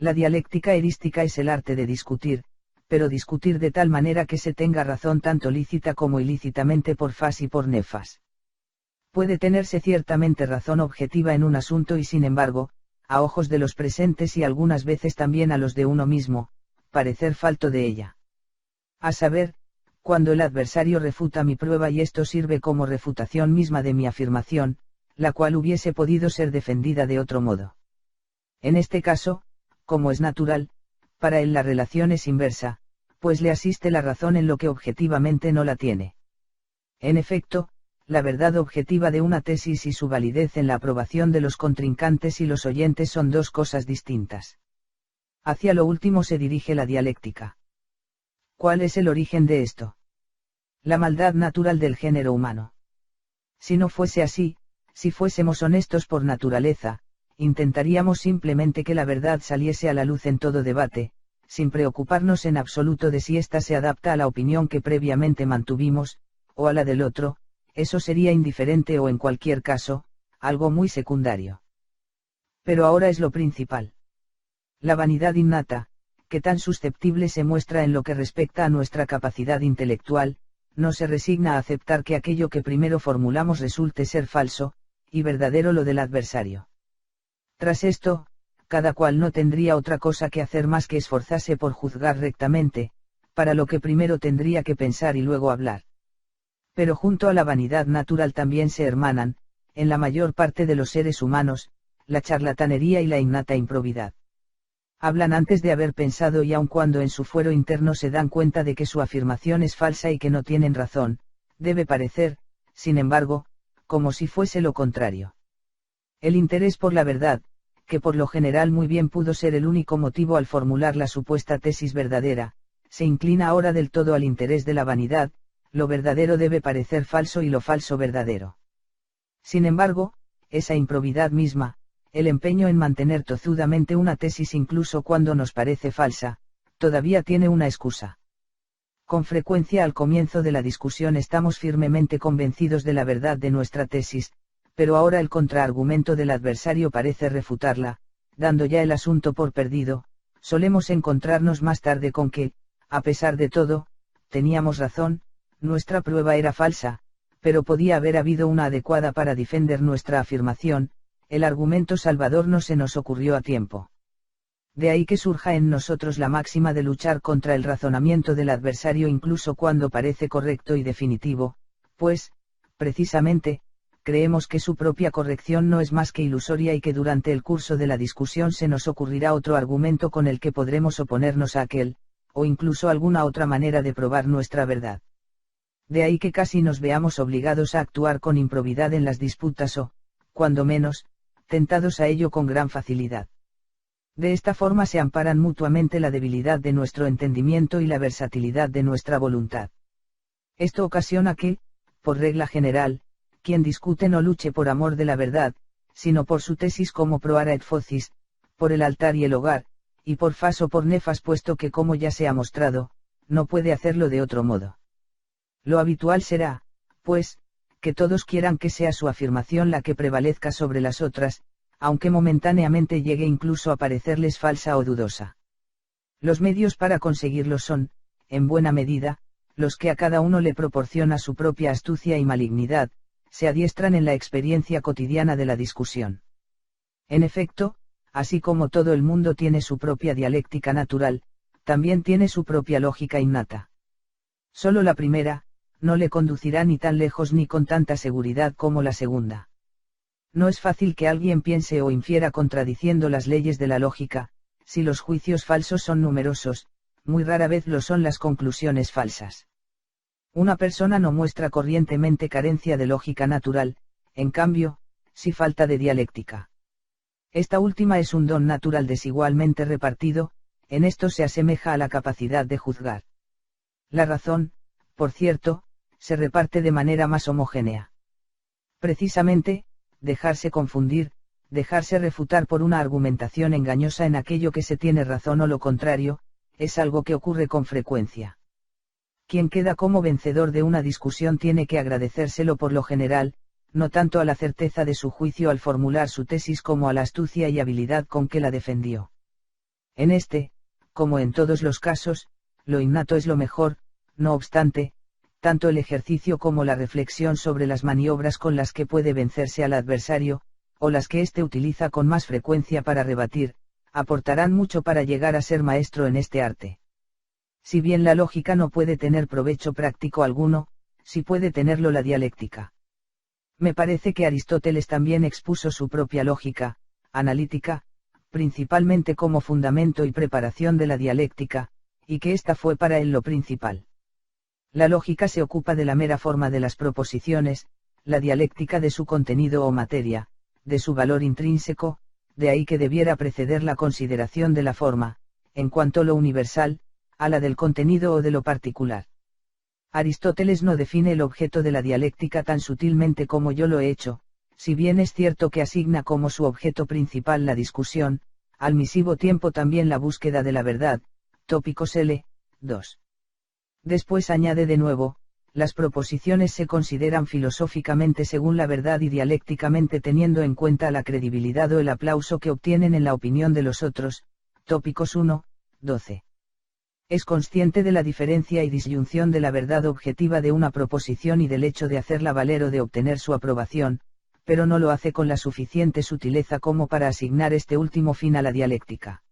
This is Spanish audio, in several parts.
La dialéctica erística es el arte de discutir, pero discutir de tal manera que se tenga razón tanto lícita como ilícitamente por fas y por nefas. Puede tenerse ciertamente razón objetiva en un asunto y sin embargo, a ojos de los presentes y algunas veces también a los de uno mismo, parecer falto de ella. A saber, cuando el adversario refuta mi prueba y esto sirve como refutación misma de mi afirmación, la cual hubiese podido ser defendida de otro modo. En este caso, como es natural, para él la relación es inversa, pues le asiste la razón en lo que objetivamente no la tiene. En efecto, la verdad objetiva de una tesis y su validez en la aprobación de los contrincantes y los oyentes son dos cosas distintas. Hacia lo último se dirige la dialéctica. ¿Cuál es el origen de esto? La maldad natural del género humano. Si no fuese así, si fuésemos honestos por naturaleza, intentaríamos simplemente que la verdad saliese a la luz en todo debate, sin preocuparnos en absoluto de si ésta se adapta a la opinión que previamente mantuvimos, o a la del otro. Eso sería indiferente o en cualquier caso, algo muy secundario. Pero ahora es lo principal. La vanidad innata, que tan susceptible se muestra en lo que respecta a nuestra capacidad intelectual, no se resigna a aceptar que aquello que primero formulamos resulte ser falso, y verdadero lo del adversario. Tras esto, cada cual no tendría otra cosa que hacer más que esforzarse por juzgar rectamente, para lo que primero tendría que pensar y luego hablar. Pero junto a la vanidad natural también se hermanan, en la mayor parte de los seres humanos, la charlatanería y la innata improbidad. Hablan antes de haber pensado y aun cuando en su fuero interno se dan cuenta de que su afirmación es falsa y que no tienen razón, debe parecer, sin embargo, como si fuese lo contrario. El interés por la verdad, que por lo general muy bien pudo ser el único motivo al formular la supuesta tesis verdadera, se inclina ahora del todo al interés de la vanidad. Lo verdadero debe parecer falso y lo falso verdadero. Sin embargo, esa improbidad misma, el empeño en mantener tozudamente una tesis incluso cuando nos parece falsa, todavía tiene una excusa. Con frecuencia al comienzo de la discusión estamos firmemente convencidos de la verdad de nuestra tesis, pero ahora el contraargumento del adversario parece refutarla, dando ya el asunto por perdido. Solemos encontrarnos más tarde con que, a pesar de todo, teníamos razón. Nuestra prueba era falsa, pero podía haber habido una adecuada para defender nuestra afirmación. El argumento salvador no se nos ocurrió a tiempo. De ahí que surja en nosotros la máxima de luchar contra el razonamiento del adversario incluso cuando parece correcto y definitivo, pues, precisamente, creemos que su propia corrección no es más que ilusoria y que durante el curso de la discusión se nos ocurrirá otro argumento con el que podremos oponernos a aquel, o incluso alguna otra manera de probar nuestra verdad. De ahí que casi nos veamos obligados a actuar con improbidad en las disputas o, cuando menos, tentados a ello con gran facilidad. De esta forma se amparan mutuamente la debilidad de nuestro entendimiento y la versatilidad de nuestra voluntad. Esto ocasiona que, por regla general, quien discute no luche por amor de la verdad, sino por su tesis como pro ara et focis, por el altar y el hogar, y por fas o por nefas puesto que como ya se ha mostrado, no puede hacerlo de otro modo. Lo habitual será, pues, que todos quieran que sea su afirmación la que prevalezca sobre las otras, aunque momentáneamente llegue incluso a parecerles falsa o dudosa. Los medios para conseguirlo son, en buena medida, los que a cada uno le proporciona su propia astucia y malignidad, se adiestran en la experiencia cotidiana de la discusión. En efecto, así como todo el mundo tiene su propia dialéctica natural, también tiene su propia lógica innata. Solo la primera, no le conducirá ni tan lejos ni con tanta seguridad como la segunda. No es fácil que alguien piense o infiera contradiciendo las leyes de la lógica. Si los juicios falsos son numerosos, muy rara vez lo son las conclusiones falsas. Una persona no muestra corrientemente carencia de lógica natural, en cambio, sí falta de dialéctica. Esta última es un don natural desigualmente repartido, en esto se asemeja a la capacidad de juzgar. La razón, por cierto, se reparte de manera más homogénea. Precisamente, dejarse confundir, dejarse refutar por una argumentación engañosa en aquello que se tiene razón o lo contrario, es algo que ocurre con frecuencia. Quien queda como vencedor de una discusión tiene que agradecérselo por lo general, no tanto a la certeza de su juicio al formular su tesis como a la astucia y habilidad con que la defendió. En este, como en todos los casos, lo innato es lo mejor, no obstante, tanto el ejercicio como la reflexión sobre las maniobras con las que puede vencerse al adversario, o las que éste utiliza con más frecuencia para rebatir, aportarán mucho para llegar a ser maestro en este arte. Si bien la lógica no puede tener provecho práctico alguno, sí puede tenerlo la dialéctica. Me parece que Aristóteles también expuso su propia lógica, analítica, principalmente como fundamento y preparación de la dialéctica, y que ésta fue para él lo principal. La lógica se ocupa de la mera forma de las proposiciones, la dialéctica de su contenido o materia, de su valor intrínseco, de ahí que debiera preceder la consideración de la forma, en cuanto lo universal, a la del contenido o de lo particular. Aristóteles no define el objeto de la dialéctica tan sutilmente como yo lo he hecho, si bien es cierto que asigna como su objeto principal la discusión, al mismo tiempo también la búsqueda de la verdad, tópicos L. 2. Después añade de nuevo, las proposiciones se consideran filosóficamente según la verdad y dialécticamente teniendo en cuenta la credibilidad o el aplauso que obtienen en la opinión de los otros, tópicos 1, 12. Es consciente de la diferencia y disyunción de la verdad objetiva de una proposición y del hecho de hacerla valer o de obtener su aprobación, pero no lo hace con la suficiente sutileza como para asignar este último fin a la dialéctica.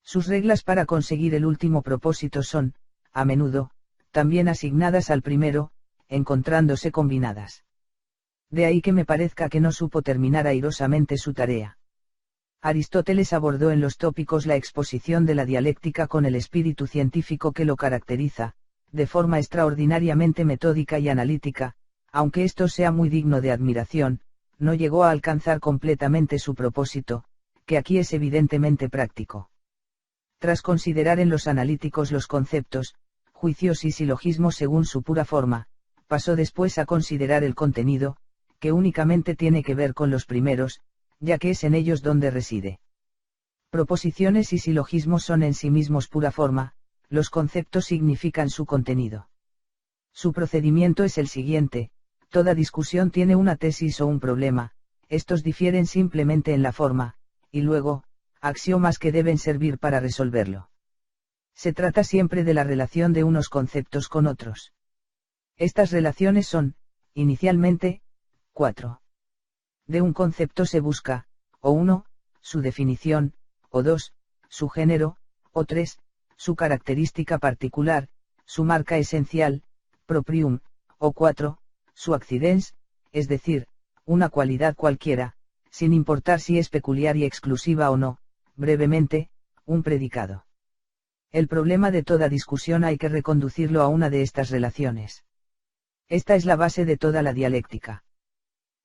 Sus reglas para conseguir el último propósito son, a menudo, también asignadas al primero, encontrándose combinadas. De ahí que me parezca que no supo terminar airosamente su tarea. Aristóteles abordó en los tópicos la exposición de la dialéctica con el espíritu científico que lo caracteriza, de forma extraordinariamente metódica y analítica, aunque esto sea muy digno de admiración, no llegó a alcanzar completamente su propósito, que aquí es evidentemente práctico. Tras considerar en los analíticos los conceptos, juicios y silogismos según su pura forma, pasó después a considerar el contenido, que únicamente tiene que ver con los primeros, ya que es en ellos donde reside. Proposiciones y silogismos son en sí mismos pura forma, los conceptos significan su contenido. Su procedimiento es el siguiente: toda discusión tiene una tesis o un problema, estos difieren simplemente en la forma, y luego, axiomas que deben servir para resolverlo. Se trata siempre de la relación de unos conceptos con otros. Estas relaciones son, inicialmente, 4. De un concepto se busca, o 1, su definición, o 2, su género, o 3, su característica particular, su marca esencial, proprium, o 4, su accidens, es decir, una cualidad cualquiera, sin importar si es peculiar y exclusiva o no, brevemente, un predicado. El problema de toda discusión hay que reconducirlo a una de estas relaciones. Esta es la base de toda la dialéctica.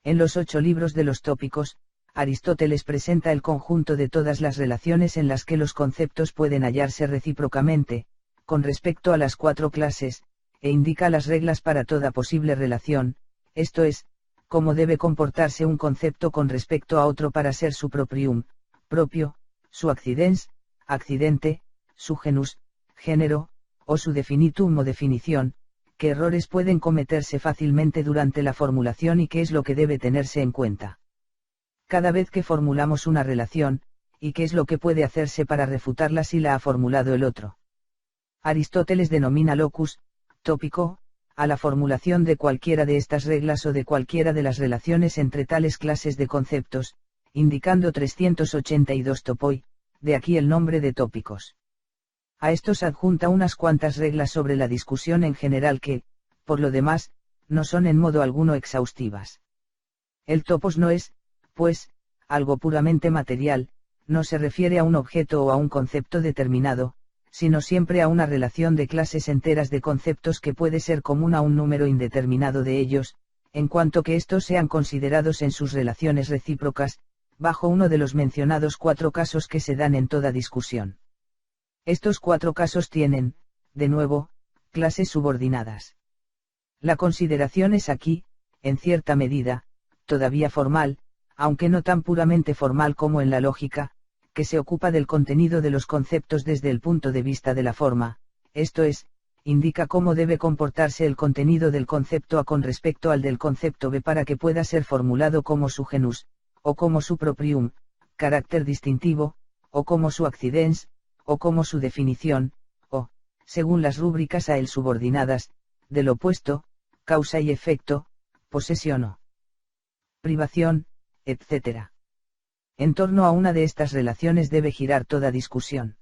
En los 8 libros de los tópicos, Aristóteles presenta el conjunto de todas las relaciones en las que los conceptos pueden hallarse recíprocamente, con respecto a las 4 clases, e indica las reglas para toda posible relación, esto es, cómo debe comportarse un concepto con respecto a otro para ser su proprium, propio, su accidens, accidente, su genus, género, o su definitum o definición, qué errores pueden cometerse fácilmente durante la formulación y qué es lo que debe tenerse en cuenta. Cada vez que formulamos una relación, y qué es lo que puede hacerse para refutarla si la ha formulado el otro. Aristóteles denomina locus, tópico, a la formulación de cualquiera de estas reglas o de cualquiera de las relaciones entre tales clases de conceptos, indicando 382 topoi, de aquí el nombre de tópicos. A estos adjunta unas cuantas reglas sobre la discusión en general que, por lo demás, no son en modo alguno exhaustivas. El topos no es, pues, algo puramente material, no se refiere a un objeto o a un concepto determinado, sino siempre a una relación de clases enteras de conceptos que puede ser común a un número indeterminado de ellos, en cuanto que estos sean considerados en sus relaciones recíprocas, bajo uno de los mencionados 4 casos que se dan en toda discusión. Estos 4 casos tienen, de nuevo, clases subordinadas. La consideración es aquí, en cierta medida, todavía formal, aunque no tan puramente formal como en la lógica, que se ocupa del contenido de los conceptos desde el punto de vista de la forma, esto es, indica cómo debe comportarse el contenido del concepto A con respecto al del concepto B para que pueda ser formulado como su genus, o como su proprium, carácter distintivo, o como su accidens, o como su definición, o, según las rúbricas a él subordinadas, del opuesto, causa y efecto, posesión o privación, etc. En torno a una de estas relaciones debe girar toda discusión.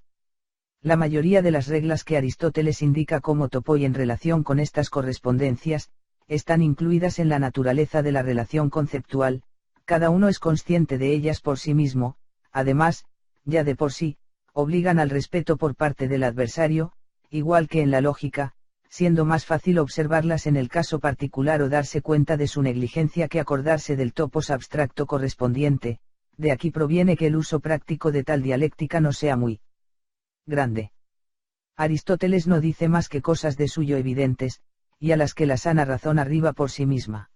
La mayoría de las reglas que Aristóteles indica como topoi en relación con estas correspondencias, están incluidas en la naturaleza de la relación conceptual, cada uno es consciente de ellas por sí mismo, además, ya de por sí, obligan al respeto por parte del adversario, igual que en la lógica, siendo más fácil observarlas en el caso particular o darse cuenta de su negligencia que acordarse del topos abstracto correspondiente, de aquí proviene que el uso práctico de tal dialéctica no sea muy grande. Aristóteles no dice más que cosas de suyo evidentes, y a las que la sana razón arriba por sí misma.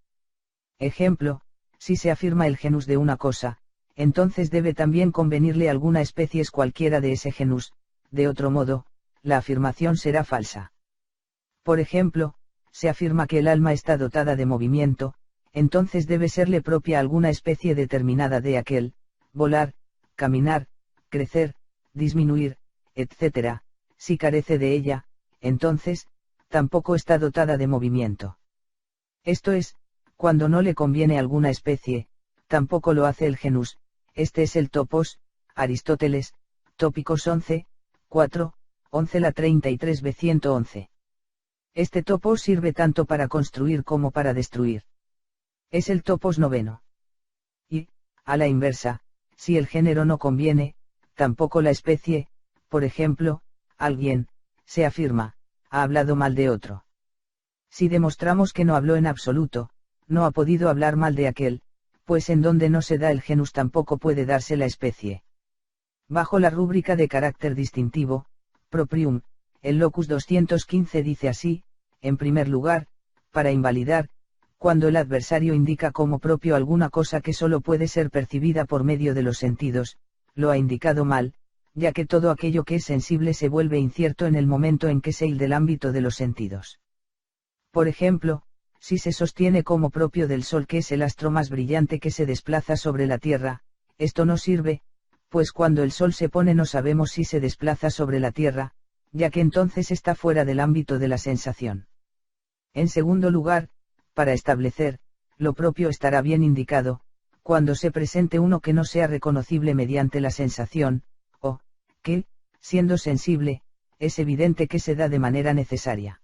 Ejemplo, si se afirma el genus de una cosa, entonces debe también convenirle alguna especie cualquiera de ese genus, de otro modo, la afirmación será falsa. Por ejemplo, se afirma que el alma está dotada de movimiento, entonces debe serle propia alguna especie determinada de aquel, volar, caminar, crecer, disminuir, etc. Si carece de ella, entonces, tampoco está dotada de movimiento. Esto es, cuando no le conviene alguna especie, tampoco lo hace el genus, este es el topos, Aristóteles, Tópicos 11, 4, 11 la 33b 111. Este topos sirve tanto para construir como para destruir. Es el topos noveno. Y, a la inversa, si el género no conviene, tampoco la especie, por ejemplo, alguien, se afirma, ha hablado mal de otro. Si demostramos que no habló en absoluto, no ha podido hablar mal de aquel, pues en donde no se da el genus tampoco puede darse la especie. Bajo la rúbrica de carácter distintivo, proprium, el locus 215 dice así, en primer lugar, para invalidar, cuando el adversario indica como propio alguna cosa que solo puede ser percibida por medio de los sentidos, lo ha indicado mal, ya que todo aquello que es sensible se vuelve incierto en el momento en que se del ámbito de los sentidos. Por ejemplo, si se sostiene como propio del Sol que es el astro más brillante que se desplaza sobre la Tierra, esto no sirve, pues cuando el Sol se pone no sabemos si se desplaza sobre la Tierra, ya que entonces está fuera del ámbito de la sensación. En segundo lugar, para establecer, lo propio estará bien indicado, cuando se presente uno que no sea reconocible mediante la sensación, o, que, siendo sensible, es evidente que se da de manera necesaria.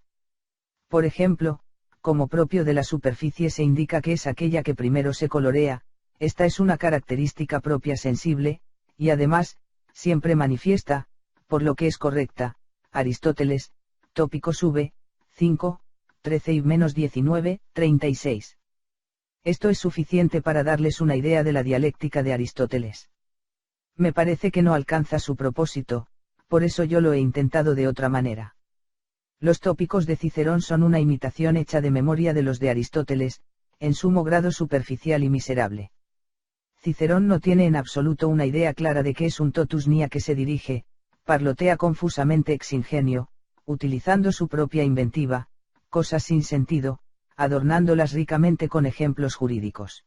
Por ejemplo, como propio de la superficie se indica que es aquella que primero se colorea, esta es una característica propia sensible, y además, siempre manifiesta, por lo que es correcta, Aristóteles, Tópicos V, 5, 13 y menos 19, 36. Esto es suficiente para darles una idea de la dialéctica de Aristóteles. Me parece que no alcanza su propósito, por eso yo lo he intentado de otra manera. Los tópicos de Cicerón son una imitación hecha de memoria de los de Aristóteles, en sumo grado superficial y miserable. Cicerón no tiene en absoluto una idea clara de qué es un totus ni a qué se dirige, parlotea confusamente ex ingenio, utilizando su propia inventiva, cosas sin sentido, adornándolas ricamente con ejemplos jurídicos.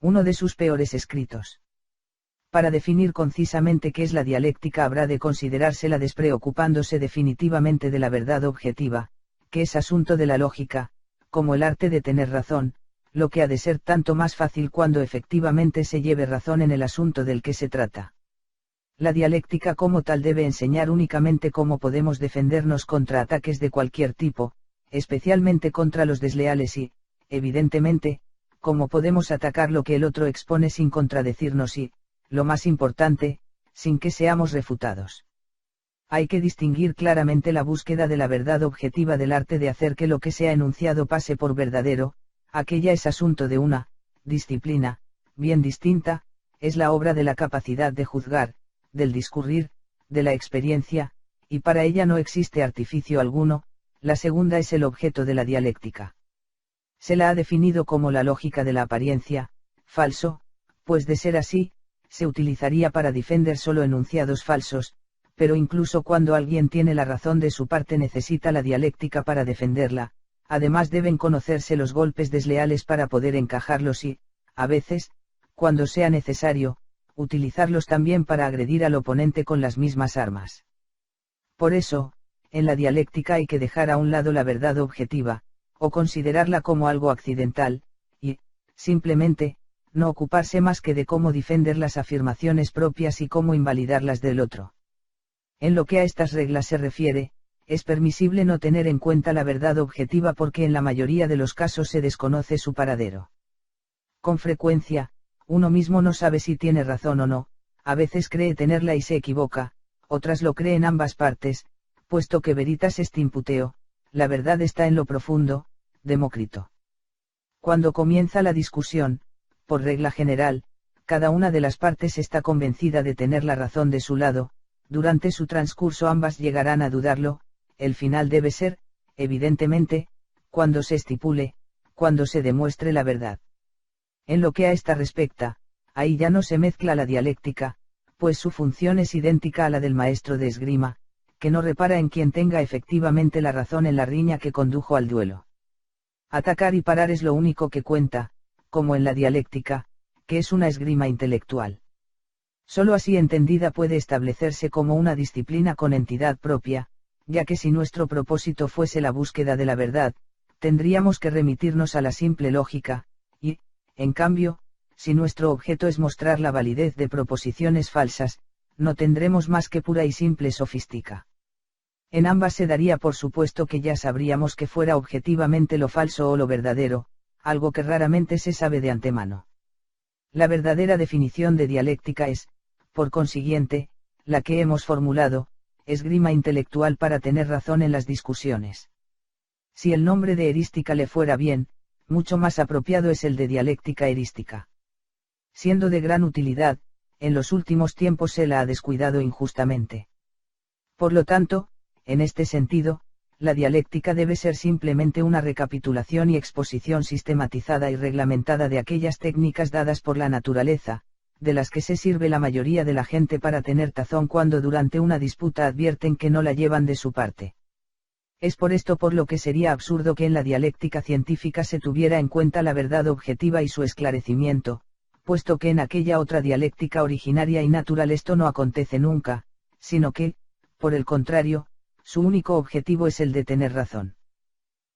Uno de sus peores escritos. Para definir concisamente qué es la dialéctica habrá de considerársela despreocupándose definitivamente de la verdad objetiva, que es asunto de la lógica, como el arte de tener razón, lo que ha de ser tanto más fácil cuando efectivamente se lleve razón en el asunto del que se trata. La dialéctica como tal debe enseñar únicamente cómo podemos defendernos contra ataques de cualquier tipo, especialmente contra los desleales y, evidentemente, cómo podemos atacar lo que el otro expone sin contradecirnos y, lo más importante, sin que seamos refutados. Hay que distinguir claramente la búsqueda de la verdad objetiva del arte de hacer que lo que sea enunciado pase por verdadero, aquella es asunto de una disciplina, bien distinta, es la obra de la capacidad de juzgar, del discurrir, de la experiencia, y para ella no existe artificio alguno, la segunda es el objeto de la dialéctica. Se la ha definido como la lógica de la apariencia, falso, pues de ser así, se utilizaría para defender solo enunciados falsos, pero incluso cuando alguien tiene la razón de su parte necesita la dialéctica para defenderla, además deben conocerse los golpes desleales para poder encajarlos y, a veces, cuando sea necesario, utilizarlos también para agredir al oponente con las mismas armas. Por eso, en la dialéctica hay que dejar a un lado la verdad objetiva, o considerarla como algo accidental, y, simplemente, no ocuparse más que de cómo defender las afirmaciones propias y cómo invalidarlas del otro. En lo que a estas reglas se refiere, es permisible no tener en cuenta la verdad objetiva porque en la mayoría de los casos se desconoce su paradero. Con frecuencia, uno mismo no sabe si tiene razón o no, a veces cree tenerla y se equivoca, otras lo creen ambas partes, puesto que veritas est in puteo, la verdad está en lo profundo, Demócrito. Cuando comienza la discusión, por regla general, cada una de las partes está convencida de tener la razón de su lado, durante su transcurso ambas llegarán a dudarlo, el final debe ser, evidentemente, cuando se estipule, cuando se demuestre la verdad. En lo que a esta respecta, ahí ya no se mezcla la dialéctica, pues su función es idéntica a la del maestro de esgrima, que no repara en quien tenga efectivamente la razón en la riña que condujo al duelo. Atacar y parar es lo único que cuenta, como en la dialéctica, que es una esgrima intelectual. Solo así entendida puede establecerse como una disciplina con entidad propia, ya que si nuestro propósito fuese la búsqueda de la verdad, tendríamos que remitirnos a la simple lógica, y, en cambio, si nuestro objeto es mostrar la validez de proposiciones falsas, no tendremos más que pura y simple sofística. En ambas se daría por supuesto que ya sabríamos que fuera objetivamente lo falso o lo verdadero, algo que raramente se sabe de antemano. La verdadera definición de dialéctica es, por consiguiente, la que hemos formulado, esgrima intelectual para tener razón en las discusiones. Si el nombre de erística le fuera bien, mucho más apropiado es el de dialéctica erística. Siendo de gran utilidad, en los últimos tiempos se la ha descuidado injustamente. Por lo tanto, en este sentido, la dialéctica debe ser simplemente una recapitulación y exposición sistematizada y reglamentada de aquellas técnicas dadas por la naturaleza, de las que se sirve la mayoría de la gente para tener tazón cuando durante una disputa advierten que no la llevan de su parte. Es por esto por lo que sería absurdo que en la dialéctica científica se tuviera en cuenta la verdad objetiva y su esclarecimiento, puesto que en aquella otra dialéctica originaria y natural esto no acontece nunca, sino que, por el contrario, su único objetivo es el de tener razón.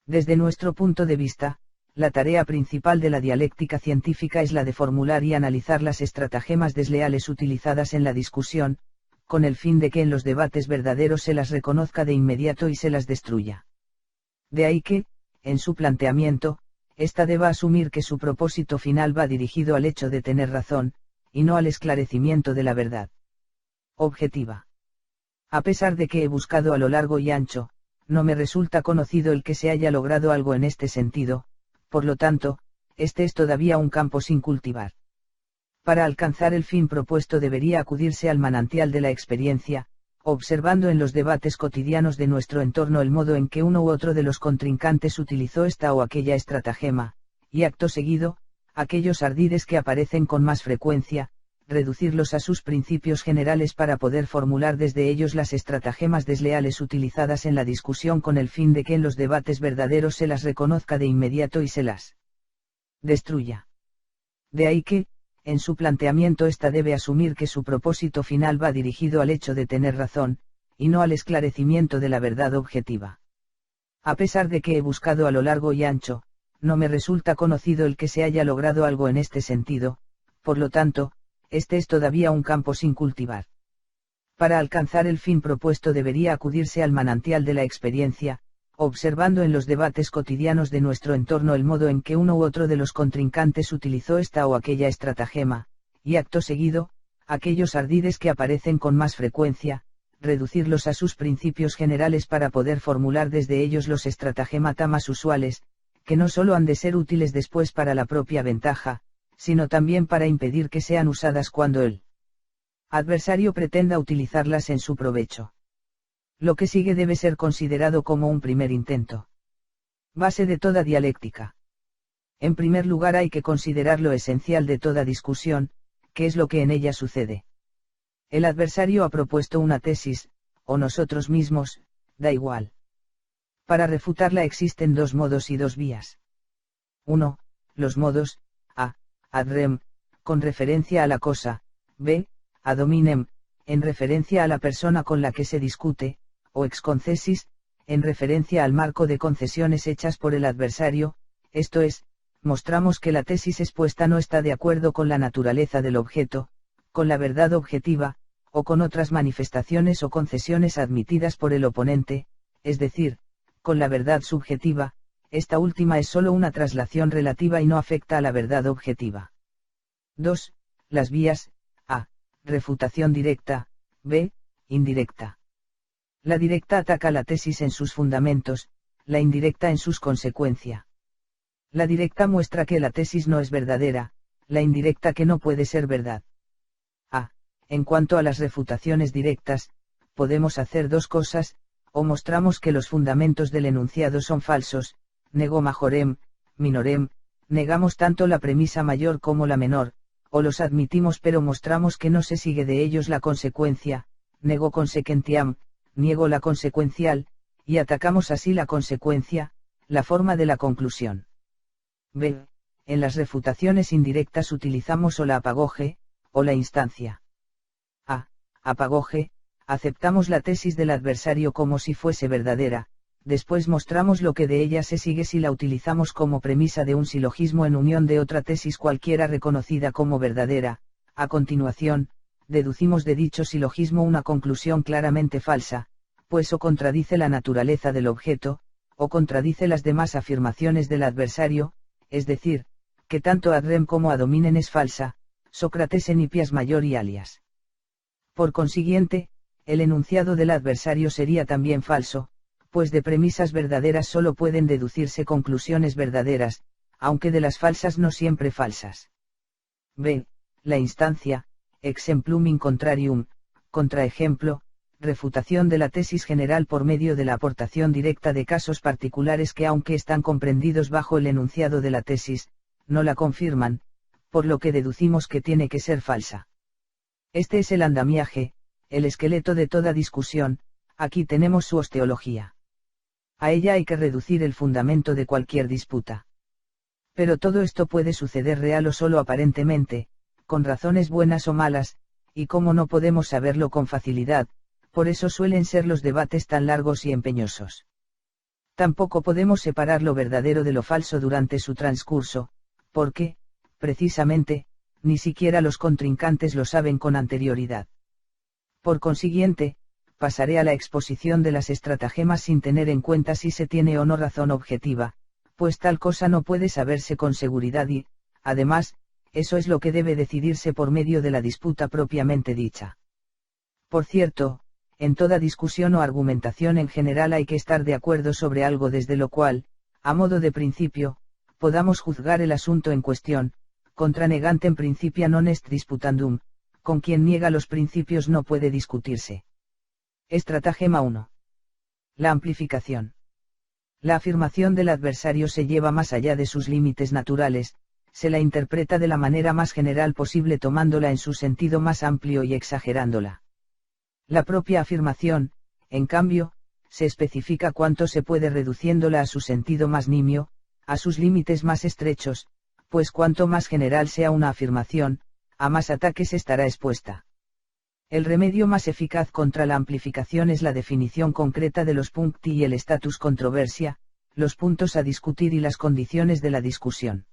Desde nuestro punto de vista, la tarea principal de la dialéctica científica es la de formular y analizar las estratagemas desleales utilizadas en la discusión, con el fin de que en los debates verdaderos se las reconozca de inmediato y se las destruya. De ahí que, en su planteamiento, ésta deba asumir que su propósito final va dirigido al hecho de tener razón, y no al esclarecimiento de la verdad objetiva. A pesar de que he buscado a lo largo y ancho, no me resulta conocido el que se haya logrado algo en este sentido, por lo tanto, este es todavía un campo sin cultivar. Para alcanzar el fin propuesto debería acudirse al manantial de la experiencia, observando en los debates cotidianos de nuestro entorno el modo en que uno u otro de los contrincantes utilizó esta o aquella estratagema, y acto seguido, aquellos ardides que aparecen con más frecuencia, reducirlos a sus principios generales para poder formular desde ellos las estratagemas desleales utilizadas en la discusión con el fin de que en los debates verdaderos se las reconozca de inmediato y se las destruya. De ahí que, en su planteamiento ésta debe asumir que su propósito final va dirigido al hecho de tener razón, y no al esclarecimiento de la verdad objetiva. A pesar de que he buscado a lo largo y ancho, no me resulta conocido el que se haya logrado algo en este sentido, por lo tanto, este es todavía un campo sin cultivar. Para alcanzar el fin propuesto debería acudirse al manantial de la experiencia, observando en los debates cotidianos de nuestro entorno el modo en que uno u otro de los contrincantes utilizó esta o aquella estratagema, y acto seguido, aquellos ardides que aparecen con más frecuencia, reducirlos a sus principios generales para poder formular desde ellos los estratagemata más usuales, que no solo han de ser útiles después para la propia ventaja, sino también para impedir que sean usadas cuando el adversario pretenda utilizarlas en su provecho. Lo que sigue debe ser considerado como un primer intento. Base de toda dialéctica. En primer lugar hay que considerar lo esencial de toda discusión, que es lo que en ella sucede. El adversario ha propuesto una tesis, o nosotros mismos, da igual. Para refutarla existen dos modos y dos vías. 1. Los modos, ad rem, con referencia a la cosa, b. Ad hominem, en referencia a la persona con la que se discute, o ex concessis, en referencia al marco de concesiones hechas por el adversario, esto es, mostramos que la tesis expuesta no está de acuerdo con la naturaleza del objeto, con la verdad objetiva, o con otras manifestaciones o concesiones admitidas por el oponente, es decir, con la verdad subjetiva. Esta última es sólo una traslación relativa y no afecta a la verdad objetiva. 2. Las vías: a. Refutación directa, b. Indirecta. La directa ataca la tesis en sus fundamentos, la indirecta en sus consecuencias. La directa muestra que la tesis no es verdadera, la indirecta que no puede ser verdad. a. En cuanto a las refutaciones directas, podemos hacer dos cosas: o mostramos que los fundamentos del enunciado son falsos, nego majorem, minorem, negamos tanto la premisa mayor como la menor, o los admitimos pero mostramos que no se sigue de ellos la consecuencia, nego consequentiam, niego la consecuencial, y atacamos así la consecuencia, la forma de la conclusión. b. En las refutaciones indirectas utilizamos o la apagoge, o la instancia. a. Apagoge: aceptamos la tesis del adversario como si fuese verdadera, después mostramos lo que de ella se sigue si la utilizamos como premisa de un silogismo en unión de otra tesis cualquiera reconocida como verdadera. A continuación, deducimos de dicho silogismo una conclusión claramente falsa, pues o contradice la naturaleza del objeto, o contradice las demás afirmaciones del adversario, es decir, que tanto ad rem como ad hominem es falsa, Sócrates en Hipias mayor y alias. Por consiguiente, el enunciado del adversario sería también falso, pues de premisas verdaderas solo pueden deducirse conclusiones verdaderas, aunque de las falsas no siempre falsas. b. La instancia: exemplum in contrarium, contraejemplo, refutación de la tesis general por medio de la aportación directa de casos particulares que, aunque están comprendidos bajo el enunciado de la tesis, no la confirman, por lo que deducimos que tiene que ser falsa. Este es el andamiaje, el esqueleto de toda discusión. Aquí tenemos su osteología. A ella hay que reducir el fundamento de cualquier disputa. Pero todo esto puede suceder real o solo aparentemente, con razones buenas o malas, y como no podemos saberlo con facilidad, por eso suelen ser los debates tan largos y empeñosos. Tampoco podemos separar lo verdadero de lo falso durante su transcurso, porque, precisamente, ni siquiera los contrincantes lo saben con anterioridad. Por consiguiente, pasaré a la exposición de las estratagemas sin tener en cuenta si se tiene o no razón objetiva, pues tal cosa no puede saberse con seguridad y, además, eso es lo que debe decidirse por medio de la disputa propiamente dicha. Por cierto, en toda discusión o argumentación en general hay que estar de acuerdo sobre algo desde lo cual, a modo de principio, podamos juzgar el asunto en cuestión. Contra negantem principia non est disputandum, con quien niega los principios no puede discutirse. Estratagema 1. La amplificación. La afirmación del adversario se lleva más allá de sus límites naturales, se la interpreta de la manera más general posible tomándola en su sentido más amplio y exagerándola. La propia afirmación, en cambio, se especifica cuanto se puede reduciéndola a su sentido más nimio, a sus límites más estrechos, pues cuanto más general sea una afirmación, a más ataques estará expuesta. El remedio más eficaz contra la amplificación es la definición concreta de los puncti y el status controversia, los puntos a discutir y las condiciones de la discusión.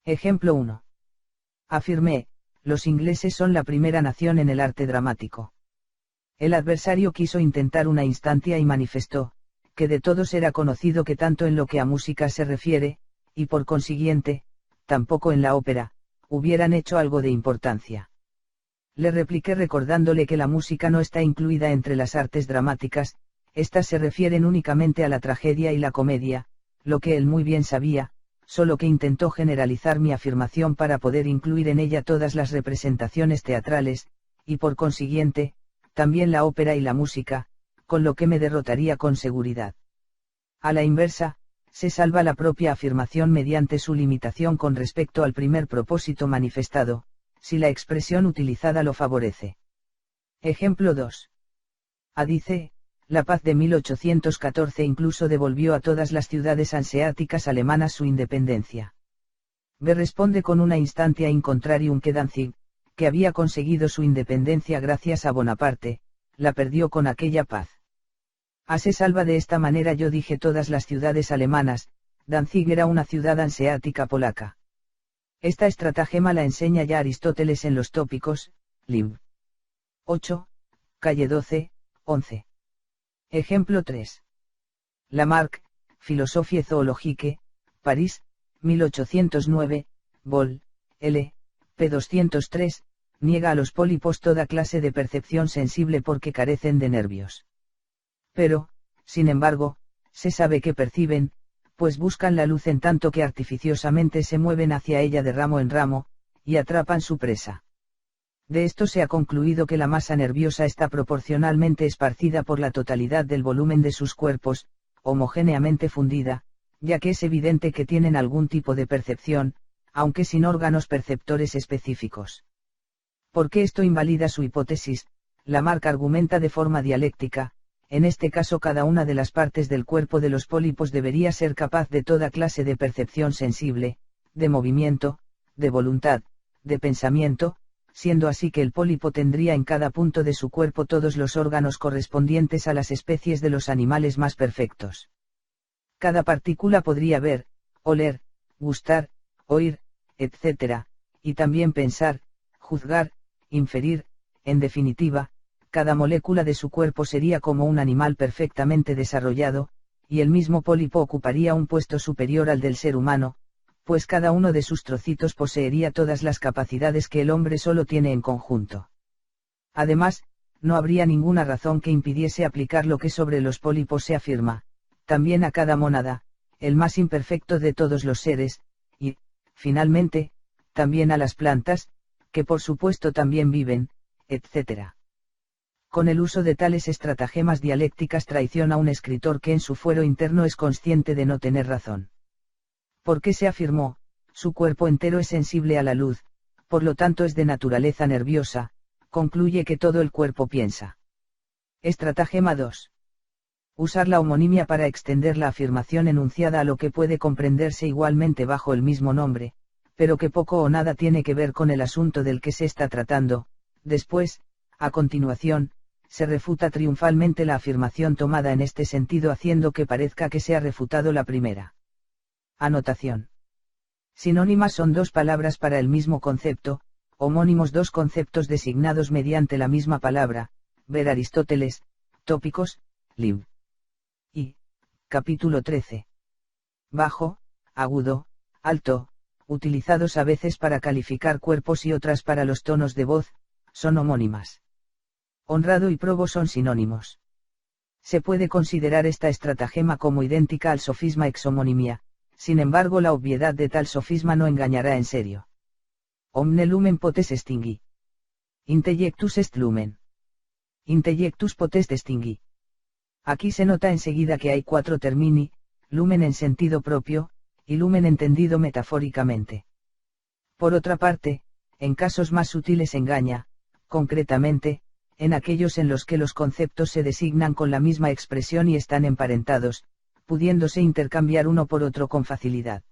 Ejemplo 1. Afirmé: los ingleses son la primera nación en el arte dramático. El adversario quiso intentar una instancia y manifestó, que de todos era conocido que tanto en lo que a música se refiere, y por consiguiente, tampoco en la ópera, hubieran hecho algo de importancia. Le repliqué recordándole que la música no está incluida entre las artes dramáticas, estas se refieren únicamente a la tragedia y la comedia, lo que él muy bien sabía, solo que intentó generalizar mi afirmación para poder incluir en ella todas las representaciones teatrales, y por consiguiente, también la ópera y la música, con lo que me derrotaría con seguridad. A la inversa, se salva la propia afirmación mediante su limitación con respecto al primer propósito manifestado, si la expresión utilizada lo favorece. Ejemplo 2. A dice: la paz de 1814 incluso devolvió a todas las ciudades hanseáticas alemanas su independencia. B responde con una instancia in contrarium que Danzig, que había conseguido su independencia gracias a Bonaparte, la perdió con aquella paz. Se salva de esta manera, yo dije, todas las ciudades alemanas. Danzig era una ciudad hanseática polaca. Esta estratagema la enseña ya Aristóteles en los Tópicos, Lib. 8, calle 12, 11. Ejemplo 3. Lamarck, Philosophie zoologique, París, 1809, Vol. L. p. 203, niega a los pólipos toda clase de percepción sensible porque carecen de nervios. Pero, sin embargo, se sabe que perciben, pues buscan la luz en tanto que artificiosamente se mueven hacia ella de ramo en ramo, y atrapan su presa. De esto se ha concluido que la masa nerviosa está proporcionalmente esparcida por la totalidad del volumen de sus cuerpos, homogéneamente fundida, ya que es evidente que tienen algún tipo de percepción, aunque sin órganos perceptores específicos. Porque esto invalida su hipótesis, Lamarck argumenta de forma dialéctica. En este caso cada una de las partes del cuerpo de los pólipos debería ser capaz de toda clase de percepción sensible, de movimiento, de voluntad, de pensamiento, siendo así que el pólipo tendría en cada punto de su cuerpo todos los órganos correspondientes a las especies de los animales más perfectos. Cada partícula podría ver, oler, gustar, oír, etc., y también pensar, juzgar, inferir, en definitiva, cada molécula de su cuerpo sería como un animal perfectamente desarrollado, y el mismo pólipo ocuparía un puesto superior al del ser humano, pues cada uno de sus trocitos poseería todas las capacidades que el hombre solo tiene en conjunto. Además, no habría ninguna razón que impidiese aplicar lo que sobre los pólipos se afirma, también a cada mónada, el más imperfecto de todos los seres, y, finalmente, también a las plantas, que por supuesto también viven, etc. Con el uso de tales estratagemas dialécticas traiciona a un escritor que en su fuero interno es consciente de no tener razón. Porque se afirmó, su cuerpo entero es sensible a la luz, por lo tanto es de naturaleza nerviosa, concluye que todo el cuerpo piensa. Estratagema 2. Usar la homonimia para extender la afirmación enunciada a lo que puede comprenderse igualmente bajo el mismo nombre, pero que poco o nada tiene que ver con el asunto del que se está tratando. Después, a continuación, se refuta triunfalmente la afirmación tomada en este sentido haciendo que parezca que se ha refutado la primera. Anotación. Sinónimas son dos palabras para el mismo concepto, homónimos dos conceptos designados mediante la misma palabra, ver Aristóteles, Tópicos, Lib. I. Capítulo 13. Bajo, agudo, alto, utilizados a veces para calificar cuerpos y otras para los tonos de voz, son homónimas. Honrado y probo son sinónimos. Se puede considerar esta estratagema como idéntica al sofisma exhomonimia, sin embargo la obviedad de tal sofisma no engañará en serio. Omne lumen potest extingui. Intellectus est lumen. Intellectus potest extingui. Aquí se nota enseguida que hay cuatro termini, lumen en sentido propio, y lumen entendido metafóricamente. Por otra parte, en casos más sutiles engaña, concretamente, en aquellos en los que los conceptos se designan con la misma expresión y están emparentados, pudiéndose intercambiar uno por otro con facilidad.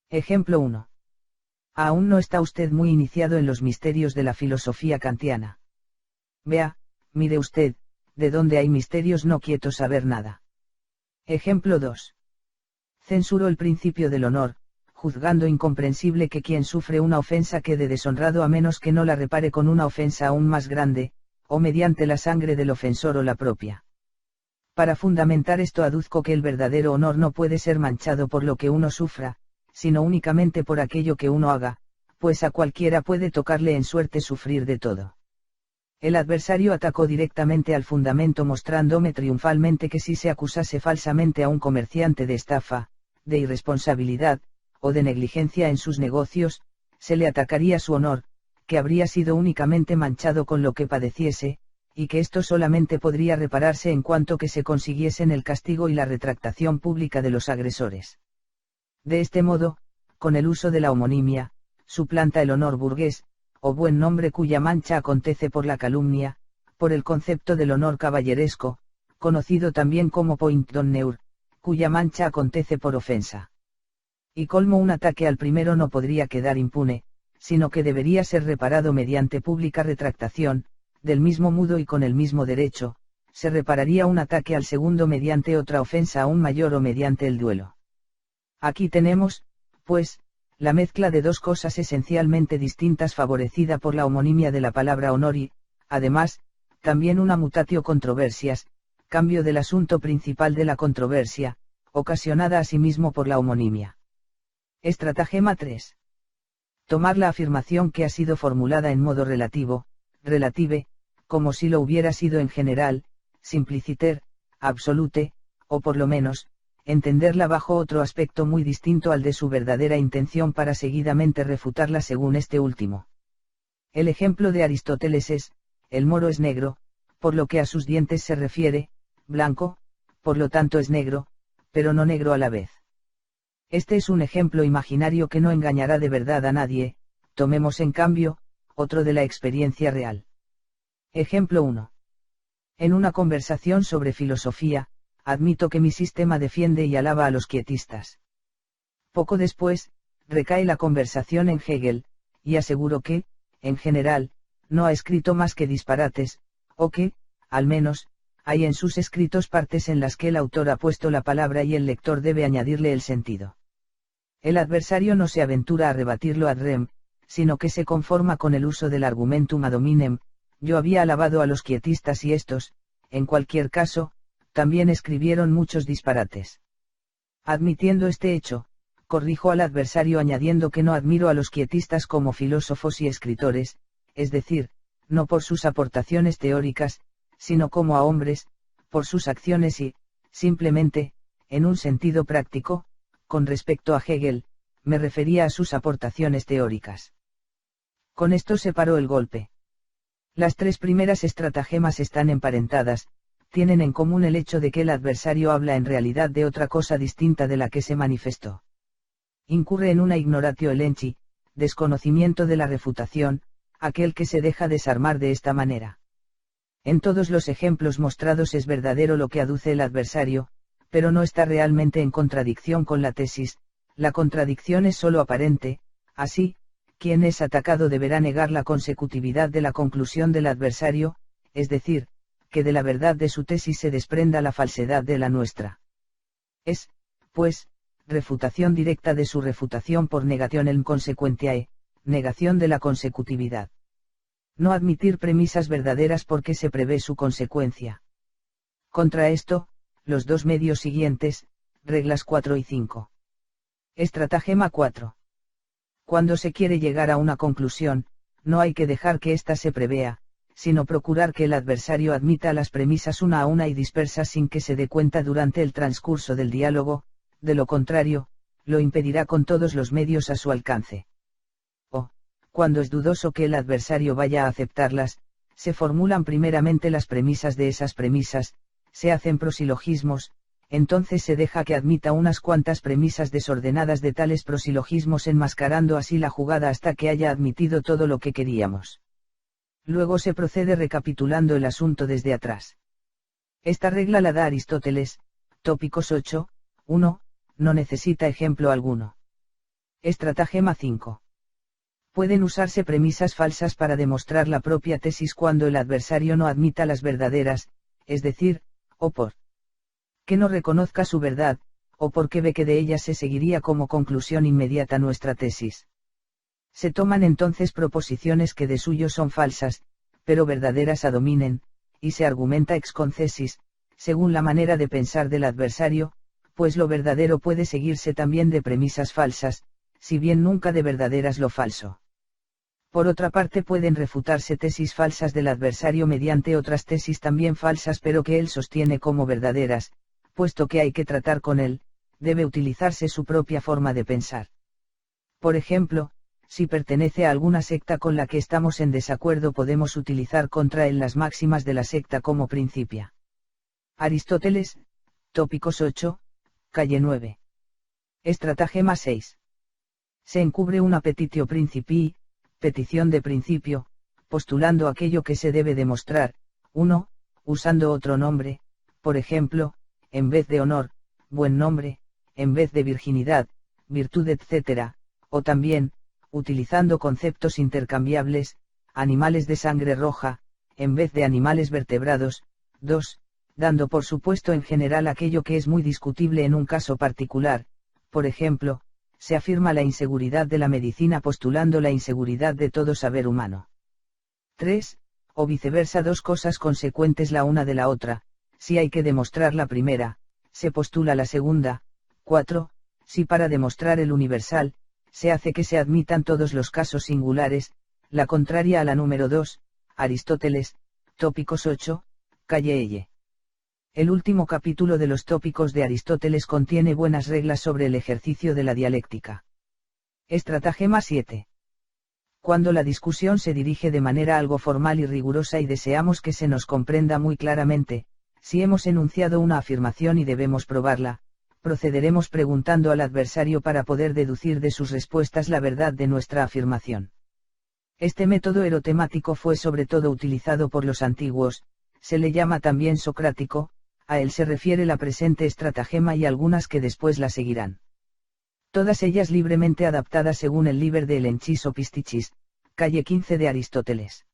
Ejemplo 1. Aún no está usted muy iniciado en los misterios de la filosofía kantiana. Vea, mire usted, de donde hay misterios no quiero saber nada. Ejemplo 2. Censuro el principio del honor, juzgando incomprensible que quien sufre una ofensa quede deshonrado a menos que no la repare con una ofensa aún más grande, o mediante la sangre del ofensor o la propia. Para fundamentar esto aduzco que el verdadero honor no puede ser manchado por lo que uno sufra, sino únicamente por aquello que uno haga, pues a cualquiera puede tocarle en suerte sufrir de todo. El adversario atacó directamente al fundamento mostrándome triunfalmente que si se acusase falsamente a un comerciante de estafa, de irresponsabilidad, o de negligencia en sus negocios, se le atacaría su honor, que habría sido únicamente manchado con lo que padeciese, y que esto solamente podría repararse en cuanto que se consiguiesen el castigo y la retractación pública de los agresores. De este modo, con el uso de la homonimia, suplanta el honor burgués, o buen nombre cuya mancha acontece por la calumnia, por el concepto del honor caballeresco, conocido también como point d'honneur, cuya mancha acontece por ofensa. Y colmo un ataque al primero no podría quedar impune, sino que debería ser reparado mediante pública retractación, del mismo modo y con el mismo derecho, se repararía un ataque al segundo mediante otra ofensa aún mayor o mediante el duelo. Aquí tenemos, pues, la mezcla de dos cosas esencialmente distintas favorecida por la homonimia de la palabra honor y, además, también una mutatio controversias, cambio del asunto principal de la controversia, ocasionada asimismo por la homonimia. Estratagema 3. Tomar la afirmación que ha sido formulada en modo relativo, relative, como si lo hubiera sido en general, simpliciter, absolute, o por lo menos, entenderla bajo otro aspecto muy distinto al de su verdadera intención para seguidamente refutarla según este último. El ejemplo de Aristóteles es, el moro es negro, por lo que a sus dientes se refiere, blanco, por lo tanto es negro, pero no negro a la vez. Este es un ejemplo imaginario que no engañará de verdad a nadie, tomemos en cambio, otro de la experiencia real. Ejemplo 1. En una conversación sobre filosofía, admito que mi sistema defiende y alaba a los quietistas. Poco después, recae la conversación en Hegel, y aseguro que, en general, no ha escrito más que disparates, o que, al menos, hay en sus escritos partes en las que el autor ha puesto la palabra y el lector debe añadirle el sentido. El adversario no se aventura a rebatirlo ad rem, sino que se conforma con el uso del argumentum ad hominem. Yo había alabado a los quietistas y estos, en cualquier caso, también escribieron muchos disparates. Admitiendo este hecho, corrijo al adversario añadiendo que no admiro a los quietistas como filósofos y escritores, es decir, no por sus aportaciones teóricas, sino como a hombres, por sus acciones y, simplemente, en un sentido práctico, con respecto a Hegel, me refería a sus aportaciones teóricas. Con esto se paró el golpe. Las tres primeras estratagemas están emparentadas, tienen en común el hecho de que el adversario habla en realidad de otra cosa distinta de la que se manifestó. Incurre en una ignoratio elenchi, desconocimiento de la refutación, aquel que se deja desarmar de esta manera. En todos los ejemplos mostrados es verdadero lo que aduce el adversario, pero no está realmente en contradicción con la tesis, la contradicción es sólo aparente, así, quien es atacado deberá negar la consecutividad de la conclusión del adversario, es decir, que de la verdad de su tesis se desprenda la falsedad de la nuestra. Es, pues, refutación directa de su refutación por negationem consequentiae, negación de la consecutividad. No admitir premisas verdaderas porque se prevé su consecuencia. Contra esto, los dos medios siguientes, reglas 4 y 5. Estratagema 4. Cuando se quiere llegar a una conclusión, no hay que dejar que ésta se prevea, sino procurar que el adversario admita las premisas una a una y dispersas sin que se dé cuenta durante el transcurso del diálogo, de lo contrario, lo impedirá con todos los medios a su alcance. O, cuando es dudoso que el adversario vaya a aceptarlas, se formulan primeramente las premisas de esas premisas, se hacen prosilogismos, entonces se deja que admita unas cuantas premisas desordenadas de tales prosilogismos enmascarando así la jugada hasta que haya admitido todo lo que queríamos. Luego se procede recapitulando el asunto desde atrás. Esta regla la da Aristóteles, Tópicos 8, 1, no necesita ejemplo alguno. Estratagema 5. Pueden usarse premisas falsas para demostrar la propia tesis cuando el adversario no admita las verdaderas, es decir, o por que no reconozca su verdad, o porque ve que de ella se seguiría como conclusión inmediata nuestra tesis. Se toman entonces proposiciones que de suyo son falsas, pero verdaderas a dominen, y se argumenta ex concessis, según la manera de pensar del adversario, pues lo verdadero puede seguirse también de premisas falsas, si bien nunca de verdaderas lo falso. Por otra parte pueden refutarse tesis falsas del adversario mediante otras tesis también falsas pero que él sostiene como verdaderas, puesto que hay que tratar con él, debe utilizarse su propia forma de pensar. Por ejemplo, si pertenece a alguna secta con la que estamos en desacuerdo podemos utilizar contra él las máximas de la secta como principia. Aristóteles, Tópicos 8, calle 9. Estratagema 6. Se encubre una petitio principii, petición de principio, postulando aquello que se debe demostrar, 1, usando otro nombre, por ejemplo, en vez de honor, buen nombre, en vez de virginidad, virtud etc., o también, utilizando conceptos intercambiables, animales de sangre roja, en vez de animales vertebrados. 2. Dando por supuesto en general aquello que es muy discutible en un caso particular, por ejemplo, se afirma la inseguridad de la medicina postulando la inseguridad de todo saber humano. 3. O viceversa, dos cosas consecuentes la una de la otra, si hay que demostrar la primera, se postula la segunda. 4. Si para demostrar el universal, se hace que se admitan todos los casos singulares, la contraria a la número 2, Aristóteles, Tópicos 8, Calle Elle. El último capítulo de los Tópicos de Aristóteles contiene buenas reglas sobre el ejercicio de la dialéctica. Estratagema 7. Cuando la discusión se dirige de manera algo formal y rigurosa y deseamos que se nos comprenda muy claramente, si hemos enunciado una afirmación y debemos probarla, procederemos preguntando al adversario para poder deducir de sus respuestas la verdad de nuestra afirmación. Este método erotemático fue sobre todo utilizado por los antiguos, se le llama también socrático, a él se refiere la presente estratagema y algunas que después la seguirán. Todas ellas libremente adaptadas según el Liber de Elenchis o Pistichis, calle 15 de Aristóteles.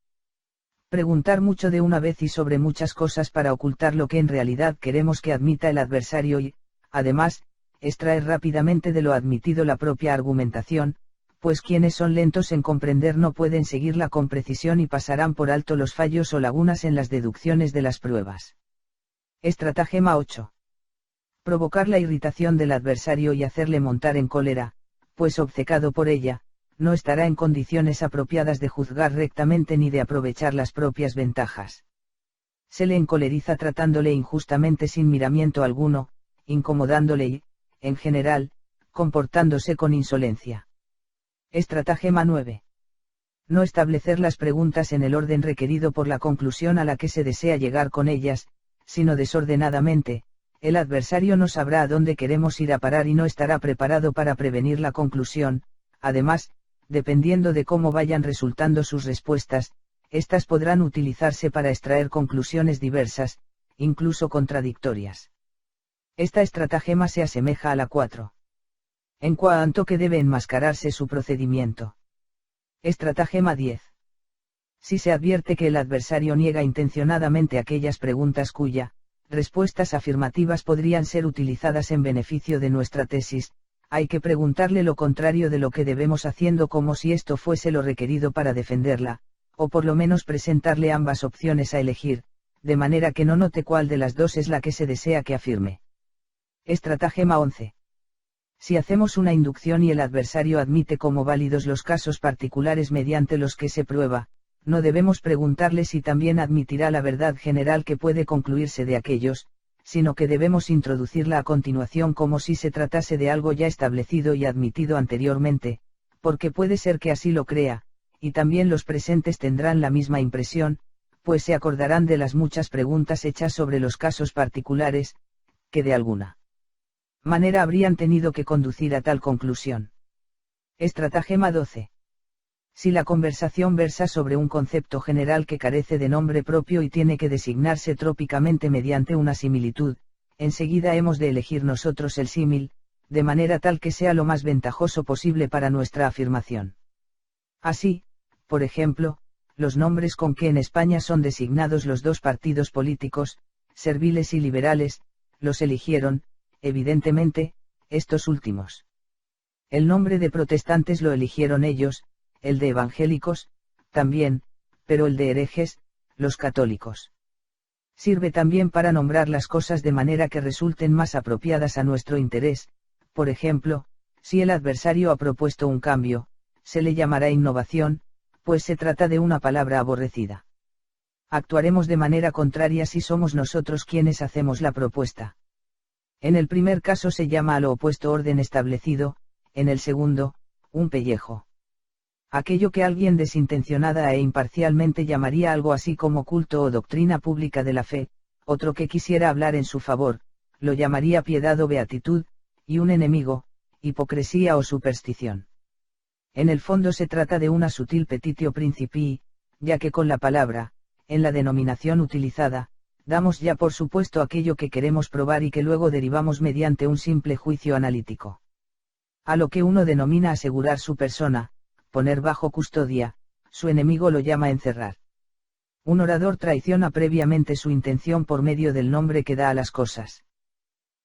Preguntar mucho de una vez y sobre muchas cosas para ocultar lo que en realidad queremos que admita el adversario y, además, extraer rápidamente de lo admitido la propia argumentación, pues quienes son lentos en comprender no pueden seguirla con precisión y pasarán por alto los fallos o lagunas en las deducciones de las pruebas. Estratagema 8. Provocar la irritación del adversario y hacerle montar en cólera, pues obcecado por ella, no estará en condiciones apropiadas de juzgar rectamente ni de aprovechar las propias ventajas. Se le encoleriza tratándole injustamente sin miramiento alguno, incomodándole y, en general, comportándose con insolencia. Estratagema 9. No establecer las preguntas en el orden requerido por la conclusión a la que se desea llegar con ellas, sino desordenadamente, el adversario no sabrá a dónde queremos ir a parar y no estará preparado para prevenir la conclusión. Además, dependiendo de cómo vayan resultando sus respuestas, éstas podrán utilizarse para extraer conclusiones diversas, incluso contradictorias. Esta estratagema se asemeja a la 4. En cuanto que debe enmascararse su procedimiento. Estratagema 10. Si se advierte que el adversario niega intencionadamente aquellas preguntas cuya respuestas afirmativas podrían ser utilizadas en beneficio de nuestra tesis, hay que preguntarle lo contrario de lo que debemos haciendo como si esto fuese lo requerido para defenderla, o por lo menos presentarle ambas opciones a elegir, de manera que no note cuál de las dos es la que se desea que afirme. Estratagema 11. Si hacemos una inducción y el adversario admite como válidos los casos particulares mediante los que se prueba, no debemos preguntarle si también admitirá la verdad general que puede concluirse de aquellos, sino que debemos introducirla a continuación como si se tratase de algo ya establecido y admitido anteriormente, porque puede ser que así lo crea, y también los presentes tendrán la misma impresión, pues se acordarán de las muchas preguntas hechas sobre los casos particulares, que de alguna manera habrían tenido que conducir a tal conclusión. Estratagema 12. Si la conversación versa sobre un concepto general que carece de nombre propio y tiene que designarse trópicamente mediante una similitud, enseguida hemos de elegir nosotros el símil, de manera tal que sea lo más ventajoso posible para nuestra afirmación. Así, por ejemplo, los nombres con que en España son designados los dos partidos políticos, serviles y liberales, los eligieron, evidentemente, estos últimos. El nombre de protestantes lo eligieron ellos, el de evangélicos, también, pero el de herejes, los católicos. Sirve también para nombrar las cosas de manera que resulten más apropiadas a nuestro interés, por ejemplo, si el adversario ha propuesto un cambio, se le llamará innovación, pues se trata de una palabra aborrecida. Actuaremos de manera contraria si somos nosotros quienes hacemos la propuesta. En el primer caso se llama a lo opuesto orden establecido, en el segundo, un pellejo. Aquello que alguien desintencionada e imparcialmente llamaría algo así como culto o doctrina pública de la fe, otro que quisiera hablar en su favor, lo llamaría piedad o beatitud, y un enemigo, hipocresía o superstición. En el fondo se trata de una sutil petitio principii, ya que con la palabra, en la denominación utilizada, damos ya por supuesto aquello que queremos probar y que luego derivamos mediante un simple juicio analítico. A lo que uno denomina asegurar su persona, poner bajo custodia, su enemigo lo llama encerrar. Un orador traiciona previamente su intención por medio del nombre que da a las cosas.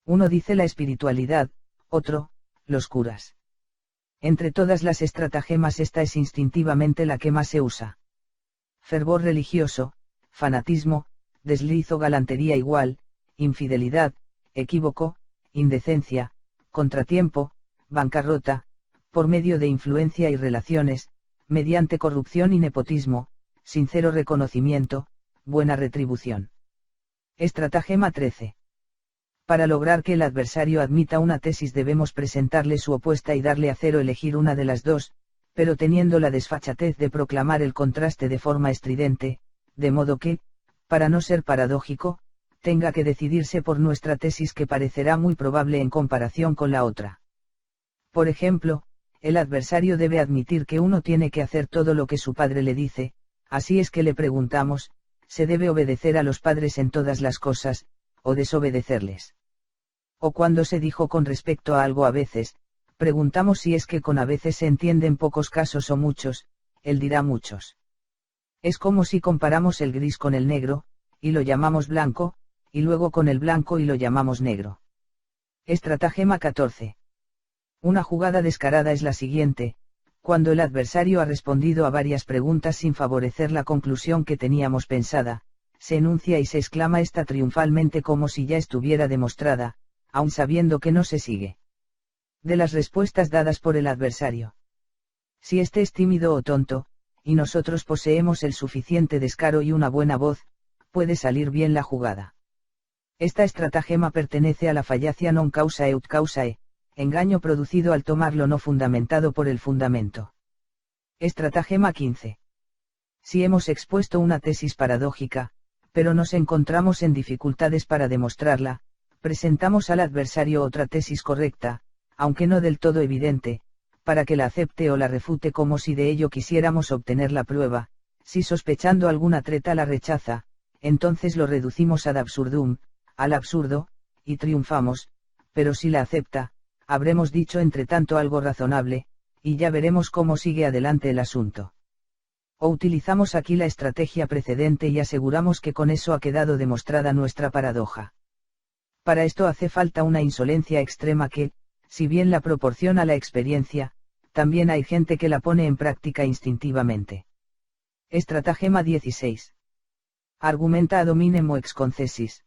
Uno dice la espiritualidad, otro, los curas. Entre todas las estratagemas esta es instintivamente la que más se usa. Fervor religioso, fanatismo, desliz o galantería igual, infidelidad, equívoco, indecencia, contratiempo, bancarrota, por medio de influencia y relaciones, mediante corrupción y nepotismo, sincero reconocimiento, buena retribución. Estratagema 13. Para lograr que el adversario admita una tesis debemos presentarle su opuesta y darle a cero elegir una de las dos, pero teniendo la desfachatez de proclamar el contraste de forma estridente, de modo que, para no ser paradójico, tenga que decidirse por nuestra tesis que parecerá muy probable en comparación con la otra. Por ejemplo, el adversario debe admitir que uno tiene que hacer todo lo que su padre le dice, así es que le preguntamos, ¿se debe obedecer a los padres en todas las cosas, o desobedecerles? O cuando se dijo con respecto a algo a veces, preguntamos si es que con a veces se entienden pocos casos o muchos, él dirá muchos. Es como si comparamos el gris con el negro, y lo llamamos blanco, y luego con el blanco y lo llamamos negro. Estratagema 14. Una jugada descarada es la siguiente: cuando el adversario ha respondido a varias preguntas sin favorecer la conclusión que teníamos pensada, se enuncia y se exclama esta triunfalmente como si ya estuviera demostrada, aun sabiendo que no se sigue de las respuestas dadas por el adversario. Si éste es tímido o tonto, y nosotros poseemos el suficiente descaro y una buena voz, puede salir bien la jugada. Esta estratagema pertenece a la fallacia non causa ut causae, engaño producido al tomar lo no fundamentado por el fundamento. Estratagema 15. Si hemos expuesto una tesis paradójica, pero nos encontramos en dificultades para demostrarla, presentamos al adversario otra tesis correcta, aunque no del todo evidente, para que la acepte o la refute como si de ello quisiéramos obtener la prueba. Si sospechando alguna treta la rechaza, entonces lo reducimos ad absurdum, al absurdo, y triunfamos, pero si la acepta, habremos dicho entre tanto algo razonable, y ya veremos cómo sigue adelante el asunto. O utilizamos aquí la estrategia precedente y aseguramos que con eso ha quedado demostrada nuestra paradoja. Para esto hace falta una insolencia extrema que, si bien la proporciona la experiencia, también hay gente que la pone en práctica instintivamente. Estratagema 16. Argumenta ad hominem o ex concessis.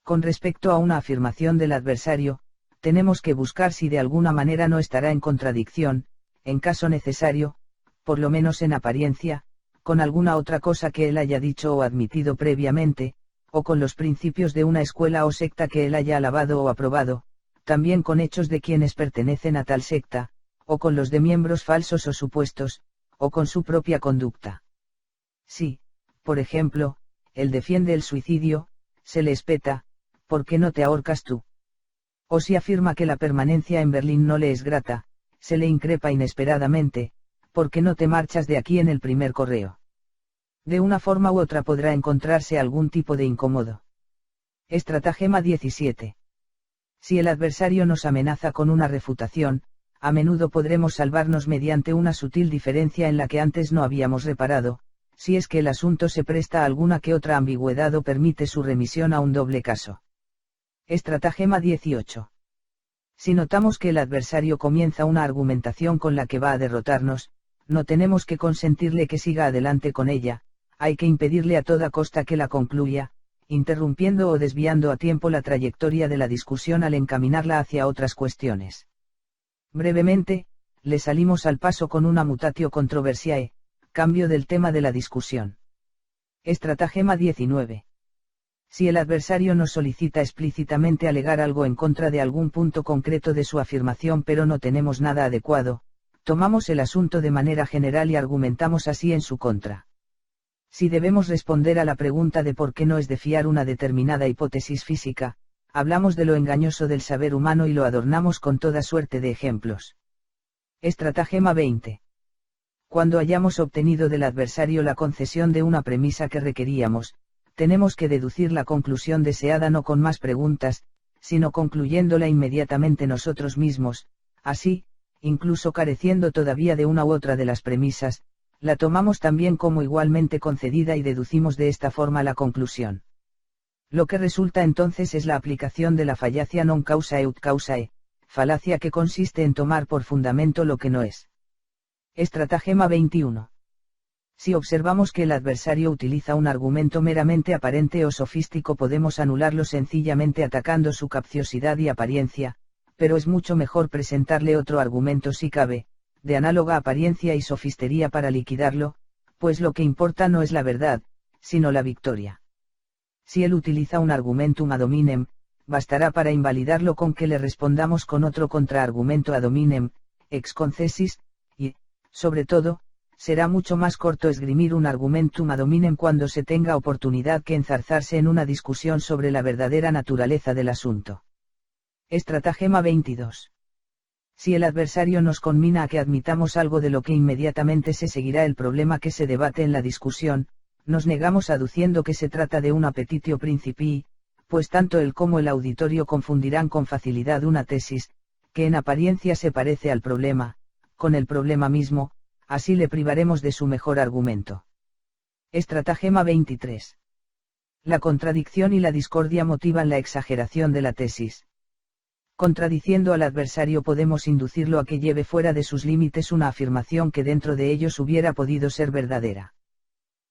Con respecto a una afirmación del adversario, tenemos que buscar si de alguna manera no estará en contradicción, en caso necesario, por lo menos en apariencia, con alguna otra cosa que él haya dicho o admitido previamente, o con los principios de una escuela o secta que él haya alabado o aprobado, también con hechos de quienes pertenecen a tal secta, o con los de miembros falsos o supuestos, o con su propia conducta. Si, por ejemplo, él defiende el suicidio, se le espeta, ¿por qué no te ahorcas tú? O si afirma que la permanencia en Berlín no le es grata, se le increpa inesperadamente, ¿por qué no te marchas de aquí en el primer correo? De una forma u otra podrá encontrarse algún tipo de incómodo. Estratagema 17. Si el adversario nos amenaza con una refutación, a menudo podremos salvarnos mediante una sutil diferencia en la que antes no habíamos reparado, si es que el asunto se presta a alguna que otra ambigüedad o permite su remisión a un doble caso. Estratagema 18. Si notamos que el adversario comienza una argumentación con la que va a derrotarnos, no tenemos que consentirle que siga adelante con ella, hay que impedirle a toda costa que la concluya, interrumpiendo o desviando a tiempo la trayectoria de la discusión al encaminarla hacia otras cuestiones. Brevemente, le salimos al paso con una mutatio controversiae, cambio del tema de la discusión. Estratagema 19. Si el adversario nos solicita explícitamente alegar algo en contra de algún punto concreto de su afirmación pero no tenemos nada adecuado, tomamos el asunto de manera general y argumentamos así en su contra. Si debemos responder a la pregunta de por qué no es de fiar una determinada hipótesis física, hablamos de lo engañoso del saber humano y lo adornamos con toda suerte de ejemplos. Estratagema 20. Cuando hayamos obtenido del adversario la concesión de una premisa que requeríamos, tenemos que deducir la conclusión deseada no con más preguntas, sino concluyéndola inmediatamente nosotros mismos. Así, incluso careciendo todavía de una u otra de las premisas, la tomamos también como igualmente concedida y deducimos de esta forma la conclusión. Lo que resulta entonces es la aplicación de la fallacia non causae ut causae, falacia que consiste en tomar por fundamento lo que no es. Estratagema 21. Si observamos que el adversario utiliza un argumento meramente aparente o sofístico, podemos anularlo sencillamente atacando su capciosidad y apariencia, pero es mucho mejor presentarle otro argumento si cabe, de análoga apariencia y sofistería para liquidarlo, pues lo que importa no es la verdad, sino la victoria. Si él utiliza un argumentum ad hominem, bastará para invalidarlo con que le respondamos con otro contraargumento ad hominem, ex concessis, y, sobre todo, será mucho más corto esgrimir un argumentum ad hominem cuando se tenga oportunidad que enzarzarse en una discusión sobre la verdadera naturaleza del asunto. Estratagema 22. Si el adversario nos conmina a que admitamos algo de lo que inmediatamente se seguirá el problema que se debate en la discusión, nos negamos aduciendo que se trata de un appetitio principii, pues tanto él como el auditorio confundirán con facilidad una tesis, que en apariencia se parece al problema, con el problema mismo, así le privaremos de su mejor argumento. Estratagema 23. La contradicción y la discordia motivan la exageración de la tesis. Contradiciendo al adversario podemos inducirlo a que lleve fuera de sus límites una afirmación que dentro de ellos hubiera podido ser verdadera.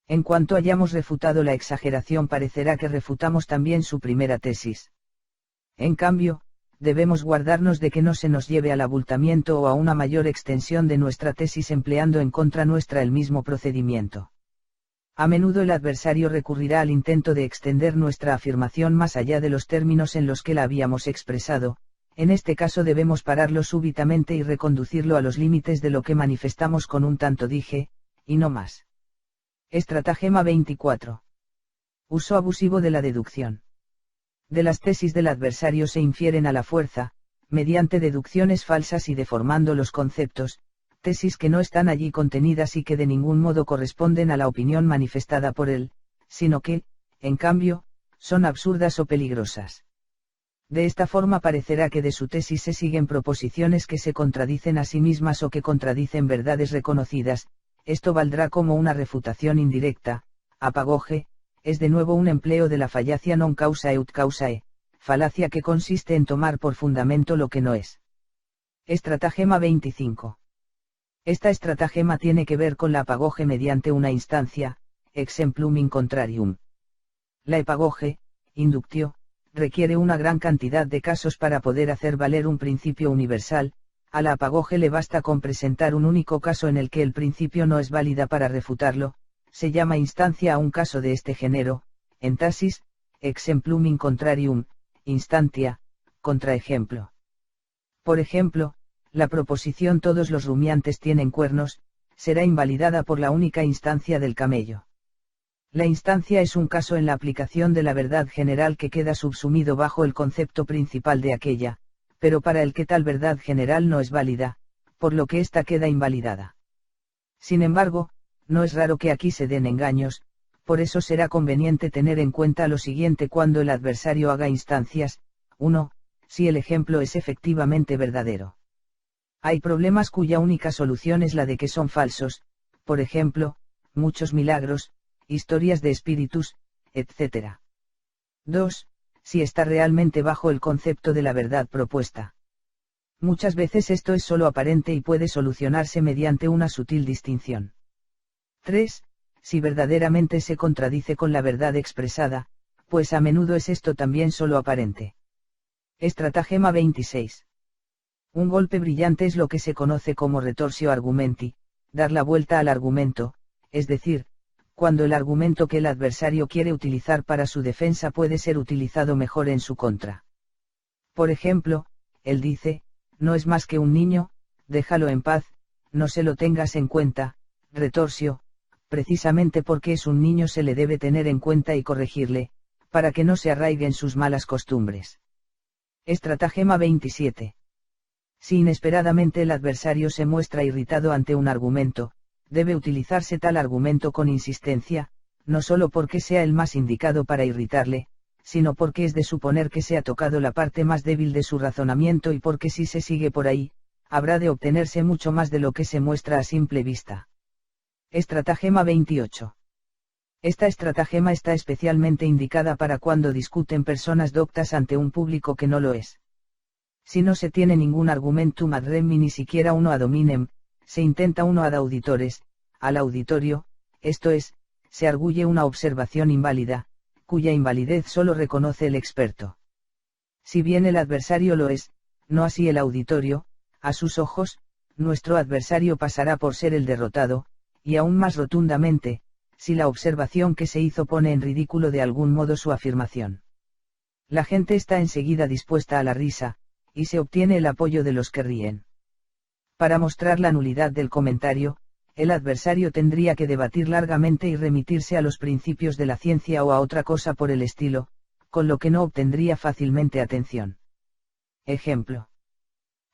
En cuanto hayamos refutado la exageración, parecerá que refutamos también su primera tesis. En cambio, debemos guardarnos de que no se nos lleve al abultamiento o a una mayor extensión de nuestra tesis empleando en contra nuestra el mismo procedimiento. A menudo el adversario recurrirá al intento de extender nuestra afirmación más allá de los términos en los que la habíamos expresado. En este caso debemos pararlo súbitamente y reconducirlo a los límites de lo que manifestamos con un tanto dije, y no más. Estratagema 24. Uso abusivo de la deducción. De las tesis del adversario se infieren a la fuerza, mediante deducciones falsas y deformando los conceptos, tesis que no están allí contenidas y que de ningún modo corresponden a la opinión manifestada por él, sino que, en cambio, son absurdas o peligrosas. De esta forma parecerá que de su tesis se siguen proposiciones que se contradicen a sí mismas o que contradicen verdades reconocidas. Esto valdrá como una refutación indirecta. Apagoge, es de nuevo un empleo de la fallacia non causae ut causae, falacia que consiste en tomar por fundamento lo que no es. Estratagema 25. Esta estratagema tiene que ver con la apagoge mediante una instancia, exemplum in contrarium. La epagoge, inductio, requiere una gran cantidad de casos para poder hacer valer un principio universal. A la apagoge le basta con presentar un único caso en el que el principio no es válida para refutarlo. Se llama instancia a un caso de este género, entasis, exemplum in contrarium, instantia, contraejemplo. Por ejemplo, la proposición todos los rumiantes tienen cuernos, será invalidada por la única instancia del camello. La instancia es un caso en la aplicación de la verdad general que queda subsumido bajo el concepto principal de aquella, pero para el que tal verdad general no es válida, por lo que ésta queda invalidada. Sin embargo, no es raro que aquí se den engaños, por eso será conveniente tener en cuenta lo siguiente cuando el adversario haga instancias. 1. Si el ejemplo es efectivamente verdadero. Hay problemas cuya única solución es la de que son falsos, por ejemplo, muchos milagros, historias de espíritus, etc. 2. Si está realmente bajo el concepto de la verdad propuesta. Muchas veces esto es solo aparente y puede solucionarse mediante una sutil distinción. 3. Si verdaderamente se contradice con la verdad expresada, pues a menudo es esto también solo aparente. Estratagema 26. Un golpe brillante es lo que se conoce como retorsio argumenti, dar la vuelta al argumento, es decir, cuando el argumento que el adversario quiere utilizar para su defensa puede ser utilizado mejor en su contra. Por ejemplo, él dice, no es más que un niño, déjalo en paz, no se lo tengas en cuenta. Retorsio, precisamente porque es un niño se le debe tener en cuenta y corregirle, para que no se arraiguen sus malas costumbres. Estratagema 27. Si inesperadamente el adversario se muestra irritado ante un argumento, debe utilizarse tal argumento con insistencia, no solo porque sea el más indicado para irritarle, sino porque es de suponer que se ha tocado la parte más débil de su razonamiento y porque si se sigue por ahí, habrá de obtenerse mucho más de lo que se muestra a simple vista. Estratagema 28. Esta estratagema está especialmente indicada para cuando discuten personas doctas ante un público que no lo es. Si no se tiene ningún argumentum ad rem ni siquiera uno ad hominem, se intenta uno ad auditores, al auditorio, esto es, se arguye una observación inválida, cuya invalidez solo reconoce el experto. Si bien el adversario lo es, no así el auditorio, a sus ojos, nuestro adversario pasará por ser el derrotado, y aún más rotundamente, si la observación que se hizo pone en ridículo de algún modo su afirmación. La gente está enseguida dispuesta a la risa, y se obtiene el apoyo de los que ríen. Para mostrar la nulidad del comentario, el adversario tendría que debatir largamente y remitirse a los principios de la ciencia o a otra cosa por el estilo, con lo que no obtendría fácilmente atención. Ejemplo.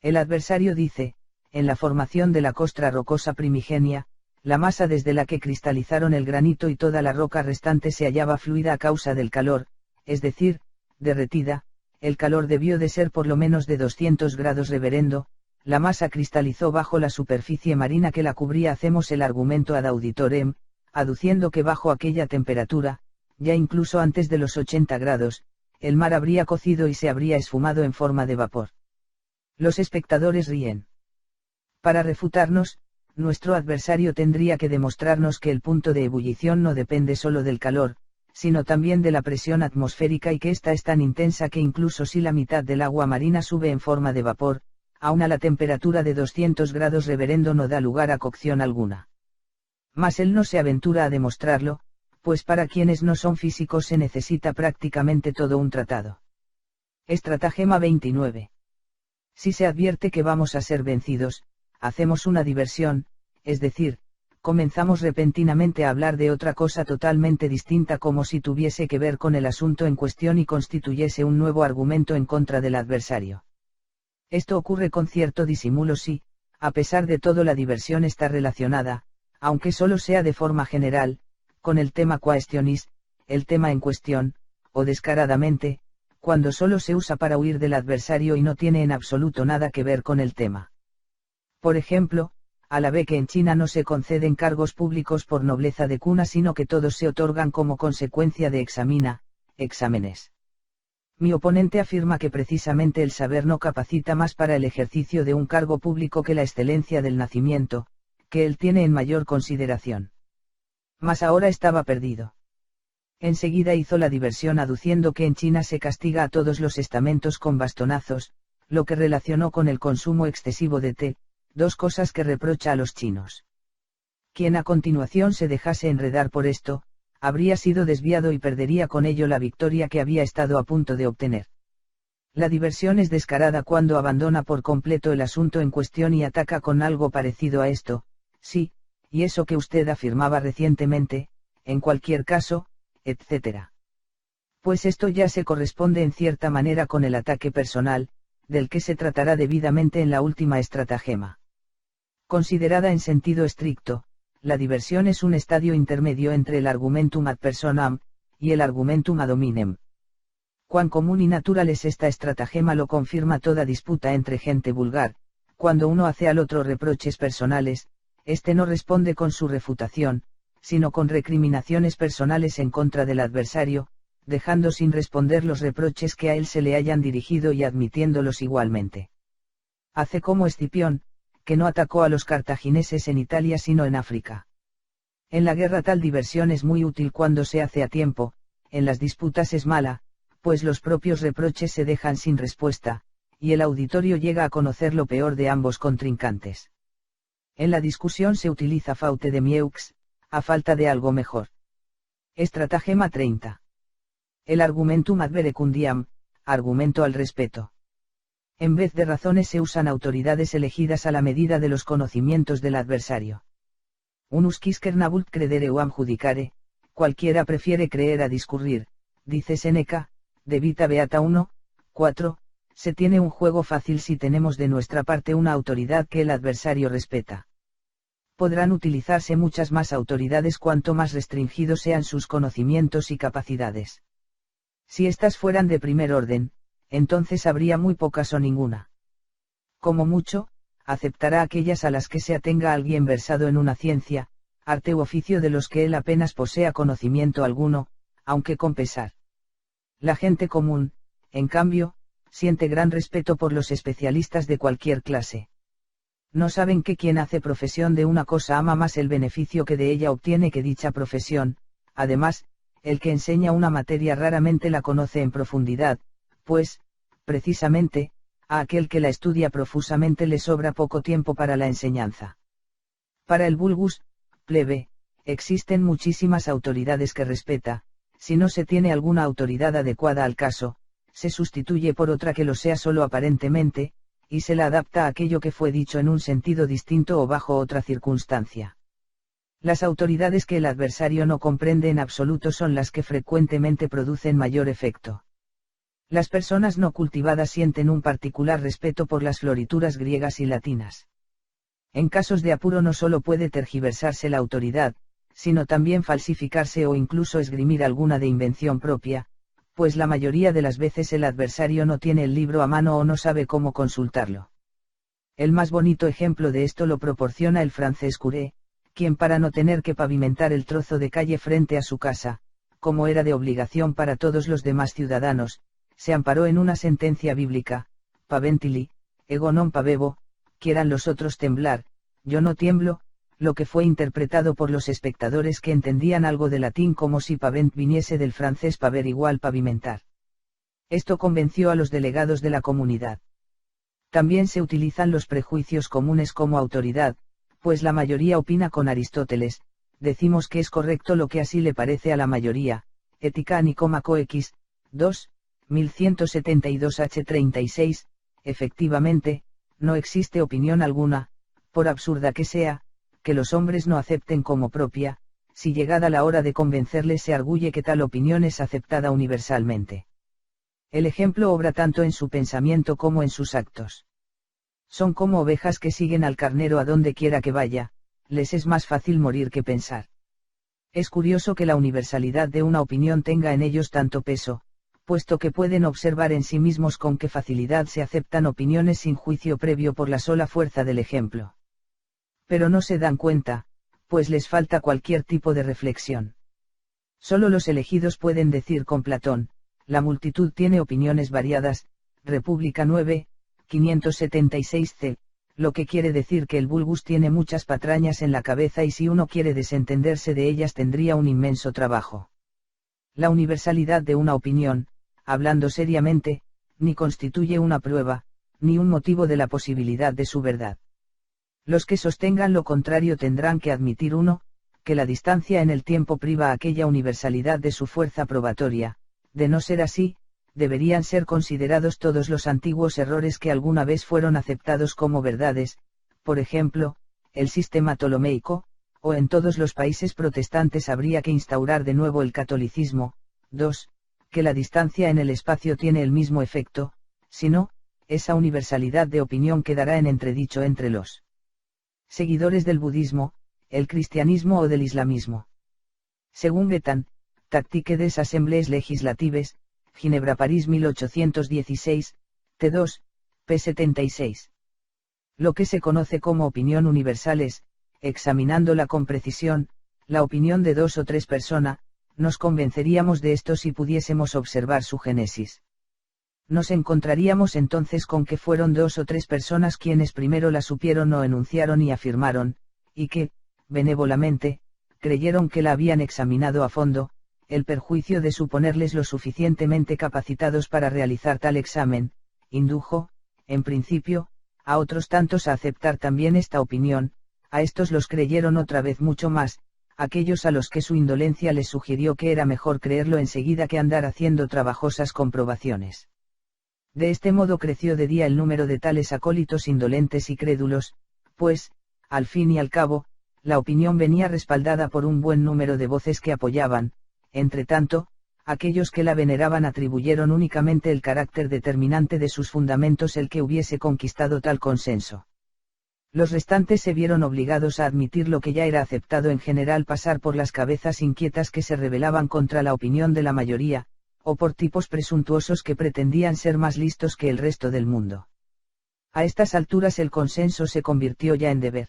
El adversario dice, en la formación de la costra rocosa primigenia, la masa desde la que cristalizaron el granito y toda la roca restante se hallaba fluida a causa del calor, es decir, derretida, el calor debió de ser por lo menos de 200 grados reverendo, la masa cristalizó bajo la superficie marina que la cubría. Hacemos el argumento ad auditorem, aduciendo que bajo aquella temperatura, ya incluso antes de los 80 grados, el mar habría cocido y se habría esfumado en forma de vapor. Los espectadores ríen. Para refutarnos, nuestro adversario tendría que demostrarnos que el punto de ebullición no depende solo del calor, sino también de la presión atmosférica y que ésta es tan intensa que incluso si la mitad del agua marina sube en forma de vapor, aun a la temperatura de 200 grados reverendo no da lugar a cocción alguna. Mas él no se aventura a demostrarlo, pues para quienes no son físicos se necesita prácticamente todo un tratado. Estratagema 29. Si se advierte que vamos a ser vencidos, hacemos una diversión, es decir, comenzamos repentinamente a hablar de otra cosa totalmente distinta como si tuviese que ver con el asunto en cuestión y constituyese un nuevo argumento en contra del adversario. Esto ocurre con cierto disimulo si, a pesar de todo la diversión está relacionada, aunque solo sea de forma general, con el tema questionis, el tema en cuestión, o descaradamente, cuando solo se usa para huir del adversario y no tiene en absoluto nada que ver con el tema. Por ejemplo, a la vez que en China no se conceden cargos públicos por nobleza de cuna sino que todos se otorgan como consecuencia de exámenes. Mi oponente afirma que precisamente el saber no capacita más para el ejercicio de un cargo público que la excelencia del nacimiento, que él tiene en mayor consideración. Mas ahora estaba perdido. Enseguida hizo la diversión aduciendo que en China se castiga a todos los estamentos con bastonazos, lo que relacionó con el consumo excesivo de té, dos cosas que reprocha a los chinos. Quien a continuación se dejase enredar por esto, habría sido desviado y perdería con ello la victoria que había estado a punto de obtener. La diversión es descarada cuando abandona por completo el asunto en cuestión y ataca con algo parecido a esto, sí, y eso que usted afirmaba recientemente, en cualquier caso, etc. Pues esto ya se corresponde en cierta manera con el ataque personal, del que se tratará debidamente en la última estratagema. Considerada en sentido estricto, la diversión es un estadio intermedio entre el argumentum ad personam, y el argumentum ad hominem. Cuán común y natural es esta estratagema lo confirma toda disputa entre gente vulgar, cuando uno hace al otro reproches personales, éste no responde con su refutación, sino con recriminaciones personales en contra del adversario, dejando sin responder los reproches que a él se le hayan dirigido y admitiéndolos igualmente. Hace como Escipión, que no atacó a los cartagineses en Italia sino en África. En la guerra tal diversión es muy útil cuando se hace a tiempo, en las disputas es mala, pues los propios reproches se dejan sin respuesta, y el auditorio llega a conocer lo peor de ambos contrincantes. En la discusión se utiliza faute de mieux, a falta de algo mejor. Estratagema 30. El argumentum ad verecundiam, argumento al respeto. En vez de razones se usan autoridades elegidas a la medida de los conocimientos del adversario. Unus quisquer vult credere uam judicare, cualquiera prefiere creer a discurrir, dice Séneca, de Vita Beata 1, 4, se tiene un juego fácil si tenemos de nuestra parte una autoridad que el adversario respeta. Podrán utilizarse muchas más autoridades cuanto más restringidos sean sus conocimientos y capacidades. Si éstas fueran de primer orden, entonces habría muy pocas o ninguna. Como mucho, aceptará aquellas a las que se atenga alguien versado en una ciencia, arte u oficio de los que él apenas posea conocimiento alguno, aunque con pesar. La gente común, en cambio, siente gran respeto por los especialistas de cualquier clase. No saben que quien hace profesión de una cosa ama más el beneficio que de ella obtiene que dicha profesión. Además, el que enseña una materia raramente la conoce en profundidad, pues, precisamente, a aquel que la estudia profusamente le sobra poco tiempo para la enseñanza. Para el vulgus, plebe, existen muchísimas autoridades que respeta. Si no se tiene alguna autoridad adecuada al caso, se sustituye por otra que lo sea solo aparentemente, y se la adapta a aquello que fue dicho en un sentido distinto o bajo otra circunstancia. Las autoridades que el adversario no comprende en absoluto son las que frecuentemente producen mayor efecto. Las personas no cultivadas sienten un particular respeto por las florituras griegas y latinas. En casos de apuro no solo puede tergiversarse la autoridad, sino también falsificarse o incluso esgrimir alguna de invención propia, pues la mayoría de las veces el adversario no tiene el libro a mano o no sabe cómo consultarlo. El más bonito ejemplo de esto lo proporciona el francés Curé, quien para no tener que pavimentar el trozo de calle frente a su casa, como era de obligación para todos los demás ciudadanos, se amparó en una sentencia bíblica: paventili, ego non pavevo, quieran los otros temblar, yo no tiemblo, lo que fue interpretado por los espectadores que entendían algo de latín como si pavent viniese del francés paver igual pavimentar. Esto convenció a los delegados de la comunidad. También se utilizan los prejuicios comunes como autoridad, pues la mayoría opina con Aristóteles, decimos que es correcto lo que así le parece a la mayoría, Ética Nicómaco X, 2, 1172 h. 36, efectivamente, no existe opinión alguna, por absurda que sea, que los hombres no acepten como propia, si llegada la hora de convencerles se arguye que tal opinión es aceptada universalmente. El ejemplo obra tanto en su pensamiento como en sus actos. Son como ovejas que siguen al carnero a donde quiera que vaya, les es más fácil morir que pensar. Es curioso que la universalidad de una opinión tenga en ellos tanto peso, puesto que pueden observar en sí mismos con qué facilidad se aceptan opiniones sin juicio previo por la sola fuerza del ejemplo. Pero no se dan cuenta, pues les falta cualquier tipo de reflexión. Solo los elegidos pueden decir con Platón: la multitud tiene opiniones variadas, República 9, 576 c, lo que quiere decir que el vulgus tiene muchas patrañas en la cabeza y si uno quiere desentenderse de ellas tendría un inmenso trabajo. La universalidad de una opinión, hablando seriamente, ni constituye una prueba, ni un motivo de la posibilidad de su verdad. Los que sostengan lo contrario tendrán que admitir que la distancia en el tiempo priva a aquella universalidad de su fuerza probatoria. De no ser así, deberían ser considerados todos los antiguos errores que alguna vez fueron aceptados como verdades, por ejemplo, el sistema ptolomeico, o en todos los países protestantes habría que instaurar de nuevo el catolicismo. 2. Que la distancia en el espacio tiene el mismo efecto, si no, esa universalidad de opinión quedará en entredicho entre los seguidores del budismo, el cristianismo o del islamismo. Según Guettin, Tactique des Assemblées Legislatives, Ginebra París 1816, t2, p. 76. Lo que se conoce como opinión universal es, examinándola con precisión, la opinión de dos o tres personas, nos convenceríamos de esto si pudiésemos observar su génesis. Nos encontraríamos entonces con que fueron dos o tres personas quienes primero la supieron o enunciaron y afirmaron, y que, benévolamente, creyeron que la habían examinado a fondo, el perjuicio de suponerles lo suficientemente capacitados para realizar tal examen, indujo, en principio, a otros tantos a aceptar también esta opinión, a estos los creyeron otra vez mucho más, aquellos a los que su indolencia les sugirió que era mejor creerlo enseguida que andar haciendo trabajosas comprobaciones. De este modo creció de día el número de tales acólitos indolentes y crédulos, pues, al fin y al cabo, la opinión venía respaldada por un buen número de voces que apoyaban. Entre tanto, aquellos que la veneraban atribuyeron únicamente el carácter determinante de sus fundamentos el que hubiese conquistado tal consenso. Los restantes se vieron obligados a admitir lo que ya era aceptado en general, pasar por las cabezas inquietas que se rebelaban contra la opinión de la mayoría, o por tipos presuntuosos que pretendían ser más listos que el resto del mundo. A estas alturas el consenso se convirtió ya en deber.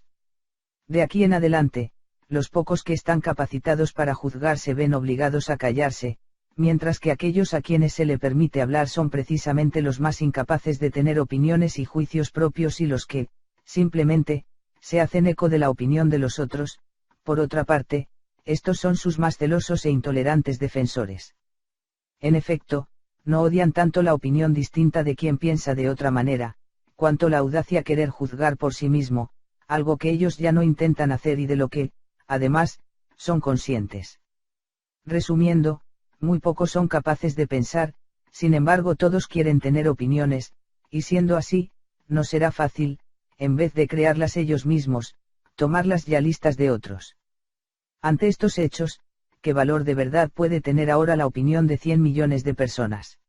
De aquí en adelante, los pocos que están capacitados para juzgar se ven obligados a callarse, mientras que aquellos a quienes se le permite hablar son precisamente los más incapaces de tener opiniones y juicios propios y los que, simplemente, se hacen eco de la opinión de los otros. Por otra parte, estos son sus más celosos e intolerantes defensores. En efecto, no odian tanto la opinión distinta de quien piensa de otra manera, cuanto la audacia querer juzgar por sí mismo, algo que ellos ya no intentan hacer y de lo que, además, son conscientes. Resumiendo, muy pocos son capaces de pensar, sin embargo todos quieren tener opiniones, y siendo así, no será fácil, en vez de crearlas ellos mismos, tomarlas ya listas de otros. Ante estos hechos, ¿qué valor de verdad puede tener ahora la opinión de 100 millones de personas?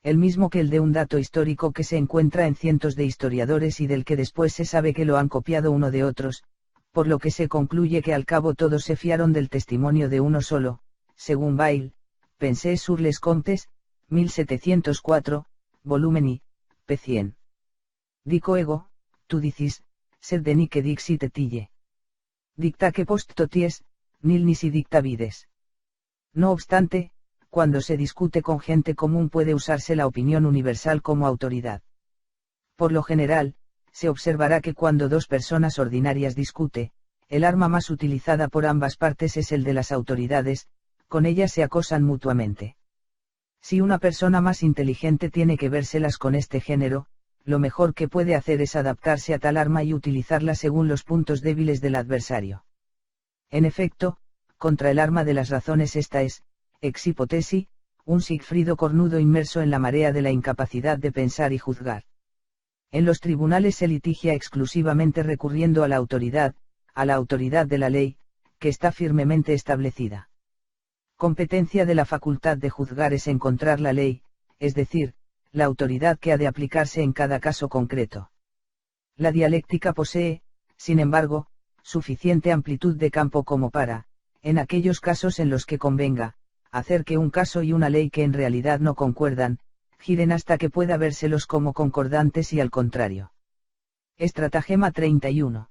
El mismo que el de un dato histórico que se encuentra en cientos de historiadores y del que después se sabe que lo han copiado uno de otros, por lo que se concluye que al cabo todos se fiaron del testimonio de uno solo, según Bayle, Pensées sur les comptes, 1704, volumen I, p. 100. Dico ego, tu dicis, sed deni que dixit et ille. Dicta que post toties, nil nisi dicta vides. No obstante, cuando se discute con gente común puede usarse la opinión universal como autoridad. Por lo general, se observará que cuando dos personas ordinarias discute, el arma más utilizada por ambas partes es el de las autoridades, con ellas se acosan mutuamente. Si una persona más inteligente tiene que vérselas con este género, lo mejor que puede hacer es adaptarse a tal arma y utilizarla según los puntos débiles del adversario. En efecto, contra el arma de las razones esta es, ex hipótesi, un Sigfrido cornudo inmerso en la marea de la incapacidad de pensar y juzgar. En los tribunales se litigia exclusivamente recurriendo a la autoridad de la ley, que está firmemente establecida. Competencia de la facultad de juzgar es encontrar la ley, es decir, la autoridad que ha de aplicarse en cada caso concreto. La dialéctica posee, sin embargo, suficiente amplitud de campo como para, en aquellos casos en los que convenga, hacer que un caso y una ley que en realidad no concuerdan, giren hasta que pueda vérselos como concordantes y al contrario. Estratagema 31.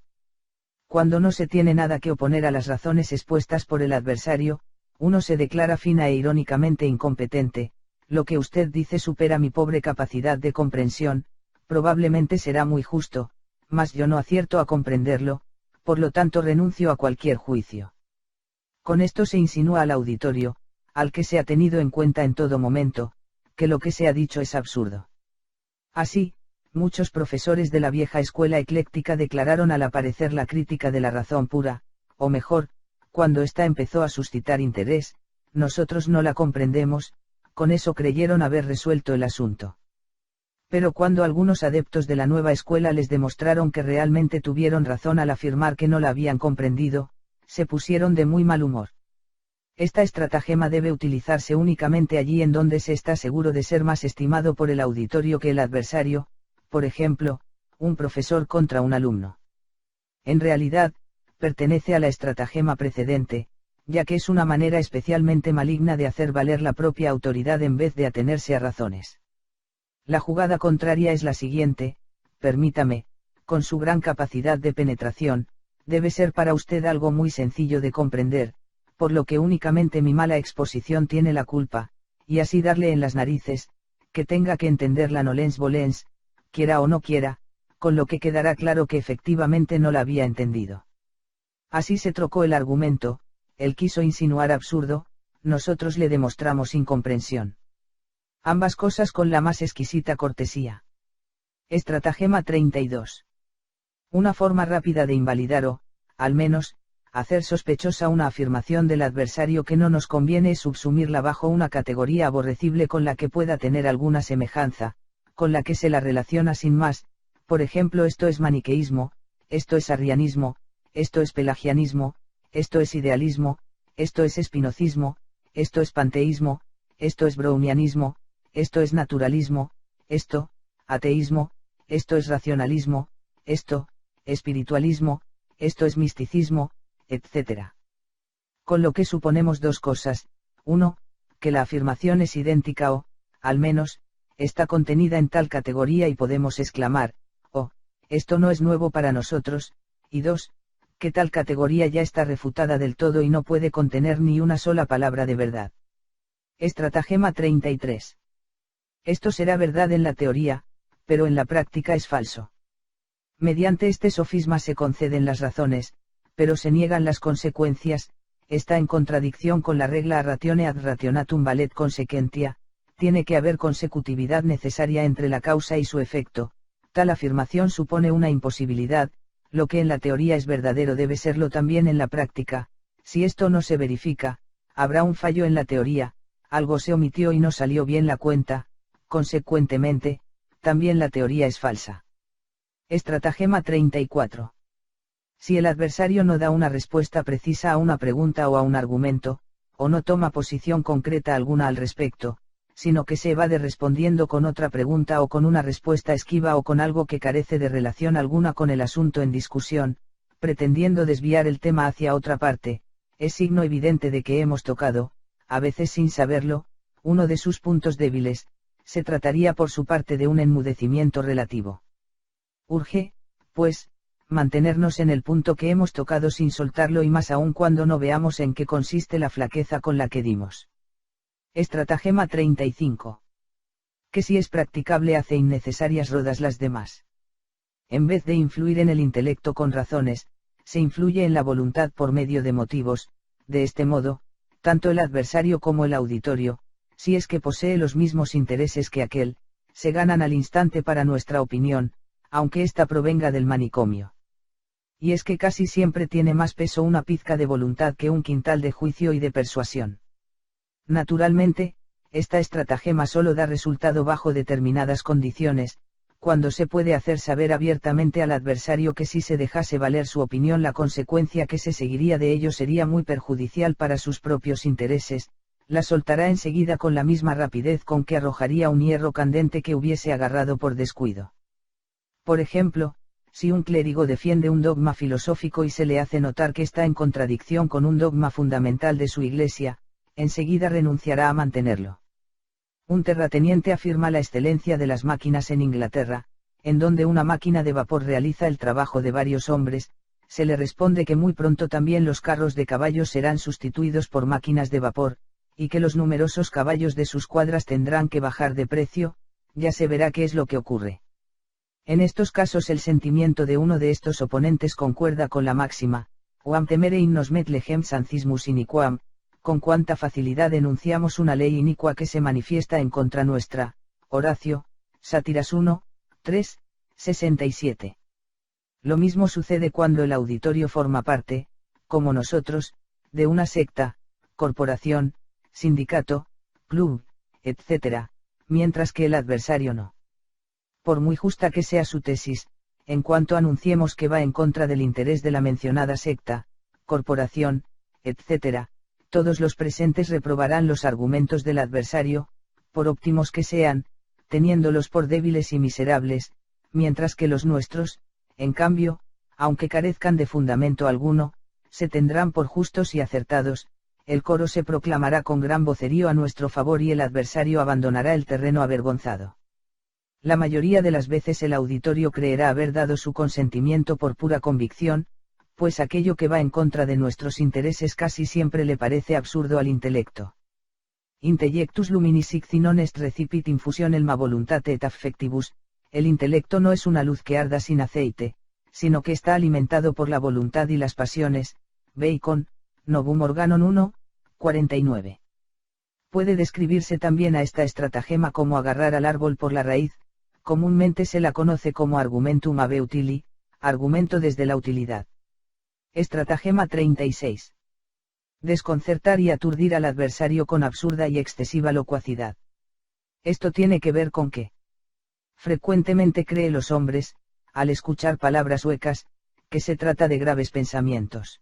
Cuando no se tiene nada que oponer a las razones expuestas por el adversario, uno se declara fina e irónicamente incompetente. Lo que usted dice supera mi pobre capacidad de comprensión, probablemente será muy justo, mas yo no acierto a comprenderlo, por lo tanto renuncio a cualquier juicio. Con esto se insinúa al auditorio, al que se ha tenido en cuenta en todo momento, que lo que se ha dicho es absurdo. Así, muchos profesores de la vieja escuela ecléctica declararon al aparecer la crítica de la razón pura, o mejor, cuando ésta empezó a suscitar interés, nosotros no la comprendemos, con eso creyeron haber resuelto el asunto. Pero cuando algunos adeptos de la nueva escuela les demostraron que realmente tuvieron razón al afirmar que no la habían comprendido, se pusieron de muy mal humor. Esta estratagema debe utilizarse únicamente allí en donde se está seguro de ser más estimado por el auditorio que el adversario, por ejemplo, un profesor contra un alumno. En realidad, pertenece a la estratagema precedente, ya que es una manera especialmente maligna de hacer valer la propia autoridad en vez de atenerse a razones. La jugada contraria es la siguiente: permítame, con su gran capacidad de penetración, debe ser para usted algo muy sencillo de comprender, por lo que únicamente mi mala exposición tiene la culpa, y así darle en las narices, que tenga que entender la nolens volens, quiera o no quiera, con lo que quedará claro que efectivamente no la había entendido. Así se trocó el argumento, él quiso insinuar absurdo, nosotros le demostramos incomprensión. Ambas cosas con la más exquisita cortesía. Estratagema 32. Una forma rápida de invalidar o, al menos, hacer sospechosa una afirmación del adversario que no nos conviene es subsumirla bajo una categoría aborrecible con la que pueda tener alguna semejanza, con la que se la relaciona sin más, por ejemplo esto es maniqueísmo, esto es arrianismo, esto es pelagianismo, esto es idealismo, esto es espinocismo, esto es panteísmo, esto es brownianismo, esto es naturalismo, esto, ateísmo, esto es racionalismo, esto, espiritualismo, esto es misticismo, etc. Con lo que suponemos dos cosas: uno, que la afirmación es idéntica o, al menos, está contenida en tal categoría y podemos exclamar, esto no es nuevo para nosotros, y 2, que tal categoría ya está refutada del todo y no puede contener ni una sola palabra de verdad. Estratagema 33. Esto será verdad en la teoría, pero en la práctica es falso. Mediante este sofisma se conceden las razones, pero se niegan las consecuencias, está en contradicción con la regla a ratione ad rationatum valet consequentia, tiene que haber consecutividad necesaria entre la causa y su efecto, tal afirmación supone una imposibilidad, lo que en la teoría es verdadero debe serlo también en la práctica, si esto no se verifica, habrá un fallo en la teoría, algo se omitió y no salió bien la cuenta, consecuentemente, también la teoría es falsa. Estratagema 34. Si el adversario no da una respuesta precisa a una pregunta o a un argumento, o no toma posición concreta alguna al respecto, sino que se evade respondiendo con otra pregunta o con una respuesta esquiva o con algo que carece de relación alguna con el asunto en discusión, pretendiendo desviar el tema hacia otra parte, es signo evidente de que hemos tocado, a veces sin saberlo, uno de sus puntos débiles, se trataría por su parte de un enmudecimiento relativo. Urge, pues, mantenernos en el punto que hemos tocado sin soltarlo y más aún cuando no veamos en qué consiste la flaqueza con la que dimos. Estratagema 35. Que si es practicable hace innecesarias rodas las demás. En vez de influir en el intelecto con razones, se influye en la voluntad por medio de motivos, de este modo, tanto el adversario como el auditorio, si es que posee los mismos intereses que aquel, se ganan al instante para nuestra opinión, aunque ésta provenga del manicomio. Y es que casi siempre tiene más peso una pizca de voluntad que un quintal de juicio y de persuasión. Naturalmente, esta estratagema solo da resultado bajo determinadas condiciones, cuando se puede hacer saber abiertamente al adversario que si se dejase valer su opinión la consecuencia que se seguiría de ello sería muy perjudicial para sus propios intereses, la soltará enseguida con la misma rapidez con que arrojaría un hierro candente que hubiese agarrado por descuido. Por ejemplo, si un clérigo defiende un dogma filosófico y se le hace notar que está en contradicción con un dogma fundamental de su iglesia, enseguida renunciará a mantenerlo. Un terrateniente afirma la excelencia de las máquinas en Inglaterra, en donde una máquina de vapor realiza el trabajo de varios hombres, se le responde que muy pronto también los carros de caballos serán sustituidos por máquinas de vapor, y que los numerosos caballos de sus cuadras tendrán que bajar de precio, ya se verá qué es lo que ocurre. En estos casos el sentimiento de uno de estos oponentes concuerda con la máxima, Quam temere in nos met legem sancismus iniquam, con cuánta facilidad enunciamos una ley inicua que se manifiesta en contra nuestra. Horacio, Sátiras 1, 3, 67. Lo mismo sucede cuando el auditorio forma parte, como nosotros, de una secta, corporación, sindicato, club, etc., mientras que el adversario no. Por muy justa que sea su tesis, en cuanto anunciemos que va en contra del interés de la mencionada secta, corporación, etc., todos los presentes reprobarán los argumentos del adversario, por óptimos que sean, teniéndolos por débiles y miserables, mientras que los nuestros, en cambio, aunque carezcan de fundamento alguno, se tendrán por justos y acertados, el coro se proclamará con gran vocerío a nuestro favor y el adversario abandonará el terreno avergonzado. La mayoría de las veces el auditorio creerá haber dado su consentimiento por pura convicción, pues aquello que va en contra de nuestros intereses casi siempre le parece absurdo al intelecto. Intellectus luminis sic non est recipit infusion elma voluntate et affectibus, el intelecto no es una luz que arda sin aceite, sino que está alimentado por la voluntad y las pasiones. Bacon, Novum Organon 1, 49. Puede describirse también a esta estratagema como agarrar al árbol por la raíz, comúnmente se la conoce como argumentum ab utili, argumento desde la utilidad. Estratagema 36. Desconcertar y aturdir al adversario con absurda y excesiva locuacidad. Esto tiene que ver con que frecuentemente cree los hombres, al escuchar palabras huecas, que se trata de graves pensamientos.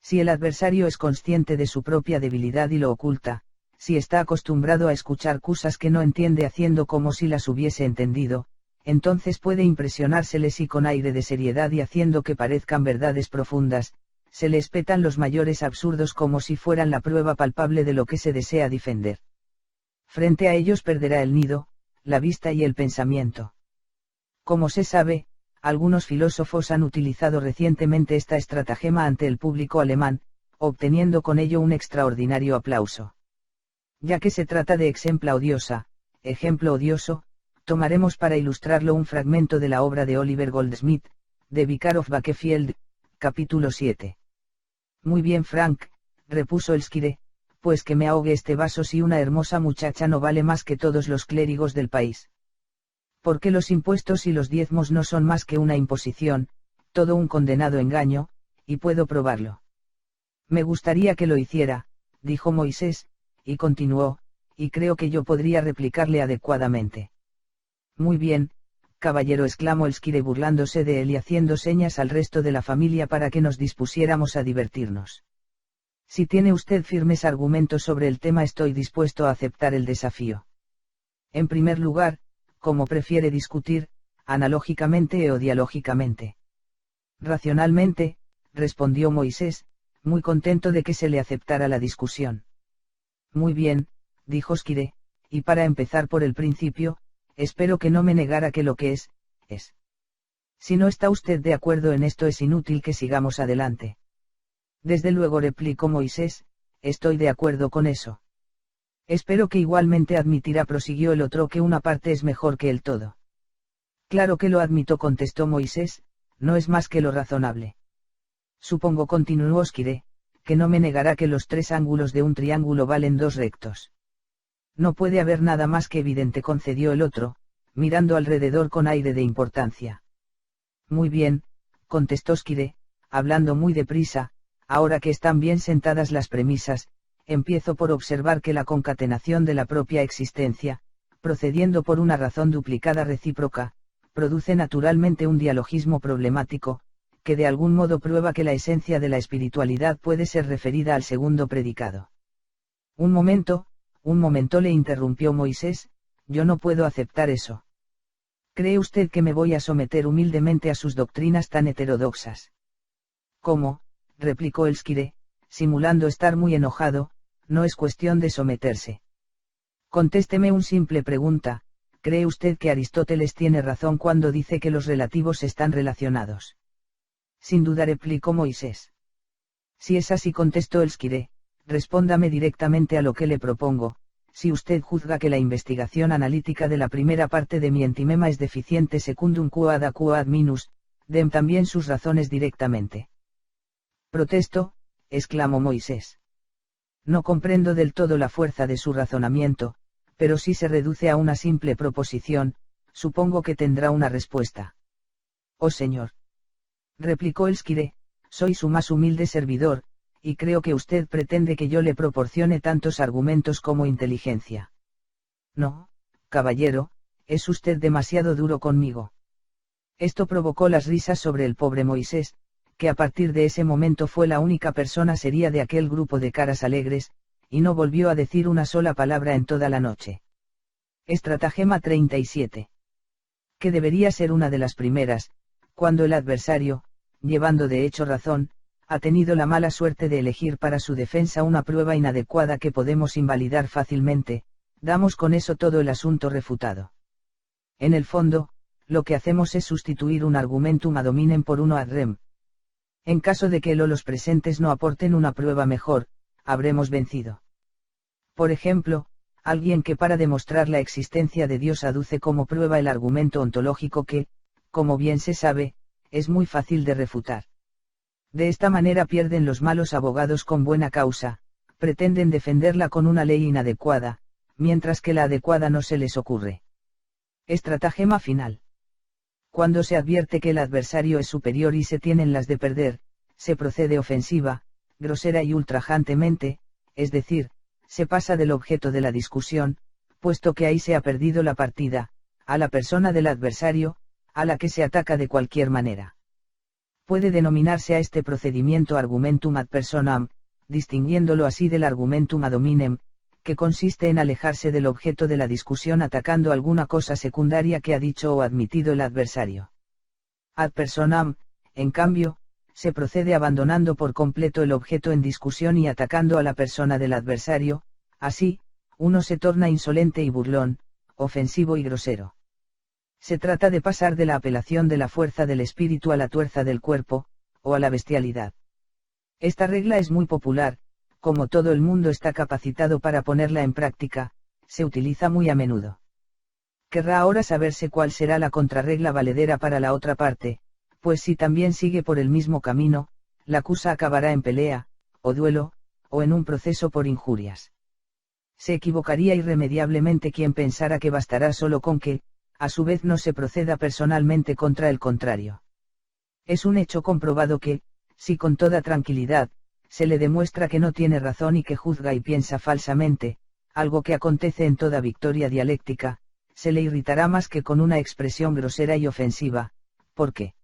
Si el adversario es consciente de su propia debilidad y lo oculta, si está acostumbrado a escuchar cosas que no entiende haciendo como si las hubiese entendido, entonces puede impresionárseles y con aire de seriedad y haciendo que parezcan verdades profundas, se le espetan los mayores absurdos como si fueran la prueba palpable de lo que se desea defender. Frente a ellos perderá el nido, la vista y el pensamiento. Como se sabe, Algunos filósofos han utilizado recientemente esta estratagema ante el público alemán, obteniendo con ello un extraordinario aplauso. Ya que se trata de ejemplo odioso, tomaremos para ilustrarlo un fragmento de la obra de Oliver Goldsmith, The Vicar of Wakefield, capítulo 7. Muy bien, Frank, repuso el squire, pues que me ahogue este vaso si una hermosa muchacha no vale más que todos los clérigos del país. Porque los impuestos y los diezmos no son más que una imposición, todo un condenado engaño, y puedo probarlo. Me gustaría que lo hiciera, dijo Moisés, y continuó, y creo que yo podría replicarle adecuadamente. Muy bien, caballero, exclamó el squire burlándose de él y haciendo señas al resto de la familia para que nos dispusiéramos a divertirnos. Si tiene usted firmes argumentos sobre el tema, estoy dispuesto a aceptar el desafío. En primer lugar, ¿cómo prefiere discutir, analógicamente o dialógicamente? Racionalmente, respondió Moisés, muy contento de que se le aceptara la discusión. Muy bien, dijo Squire, y para empezar por el principio, espero que no me negara que lo que es. Si no está usted de acuerdo en esto, es inútil que sigamos adelante. Desde luego, replicó Moisés, estoy de acuerdo con eso. Espero que igualmente admitirá, prosiguió el otro, que una parte es mejor que el todo. Claro que lo admito, contestó Moisés, no es más que lo razonable. Supongo, continuó Squire, que no me negará que los 3 ángulos de un triángulo valen 2 rectos. No puede haber nada más que evidente, concedió el otro, mirando alrededor con aire de importancia. Muy bien, contestó Squire, hablando muy deprisa, ahora que están bien sentadas las premisas, empiezo por observar que la concatenación de la propia existencia, procediendo por una razón duplicada recíproca, produce naturalmente un dialogismo problemático, que de algún modo prueba que la esencia de la espiritualidad puede ser referida al segundo predicado. Un momento, le interrumpió Moisés, yo no puedo aceptar eso. ¿Cree usted que me voy a someter humildemente a sus doctrinas tan heterodoxas? ¿Cómo?, replicó el squire, simulando estar muy enojado, no es cuestión de someterse. Contésteme una simple pregunta, ¿cree usted que Aristóteles tiene razón cuando dice que los relativos están relacionados? Sin duda, replicó Moisés. Si es así, contestó el squire, respóndame directamente a lo que le propongo. Si usted juzga que la investigación analítica de la primera parte de mi entimema es deficiente secundum quod a quod minus, den también sus razones directamente. Protesto, exclamó Moisés. No comprendo del todo la fuerza de su razonamiento, pero si se reduce a una simple proposición, supongo que tendrá una respuesta. Oh señor, replicó el squire, soy su más humilde servidor, y creo que usted pretende que yo le proporcione tantos argumentos como inteligencia. No, caballero, es usted demasiado duro conmigo. Esto provocó las risas sobre el pobre Moisés, que a partir de ese momento fue la única persona seria de aquel grupo de caras alegres, y no volvió a decir una sola palabra en toda la noche. Estratagema 37. Que debería ser una de las primeras, cuando el adversario, llevando de hecho razón, ha tenido la mala suerte de elegir para su defensa una prueba inadecuada que podemos invalidar fácilmente, damos con eso todo el asunto refutado. En el fondo, lo que hacemos es sustituir un argumentum ad hominem por uno ad rem. En caso de que los presentes no aporten una prueba mejor, habremos vencido. Por ejemplo, alguien que para demostrar la existencia de Dios aduce como prueba el argumento ontológico que, como bien se sabe, es muy fácil de refutar. De esta manera pierden los malos abogados con buena causa, pretenden defenderla con una ley inadecuada, mientras que la adecuada no se les ocurre. Estratagema final. Cuando se advierte que el adversario es superior y se tienen las de perder, se procede ofensiva, grosera y ultrajantemente, es decir, se pasa del objeto de la discusión, puesto que ahí se ha perdido la partida, a la persona del adversario, a la que se ataca de cualquier manera. Puede denominarse a este procedimiento argumentum ad personam, distinguiéndolo así del argumentum ad hominem, que consiste en alejarse del objeto de la discusión atacando alguna cosa secundaria que ha dicho o admitido el adversario. Ad personam, en cambio, se procede abandonando por completo el objeto en discusión y atacando a la persona del adversario, así, uno se torna insolente y burlón, ofensivo y grosero. Se trata de pasar de la apelación de la fuerza del espíritu a la tuerza del cuerpo, o a la bestialidad. Esta regla es muy popular, como todo el mundo está capacitado para ponerla en práctica, se utiliza muy a menudo. Querrá ahora saberse cuál será la contrarregla valedera para la otra parte, pues si también sigue por el mismo camino, la cosa acabará en pelea, o duelo, o en un proceso por injurias. Se equivocaría irremediablemente quien pensara que bastará solo con que, a su vez no se proceda personalmente contra el contrario. Es un hecho comprobado que, si con toda tranquilidad, se le demuestra que no tiene razón y que juzga y piensa falsamente, algo que acontece en toda victoria dialéctica, se le irritará más que con una expresión grosera y ofensiva. ¿Por qué?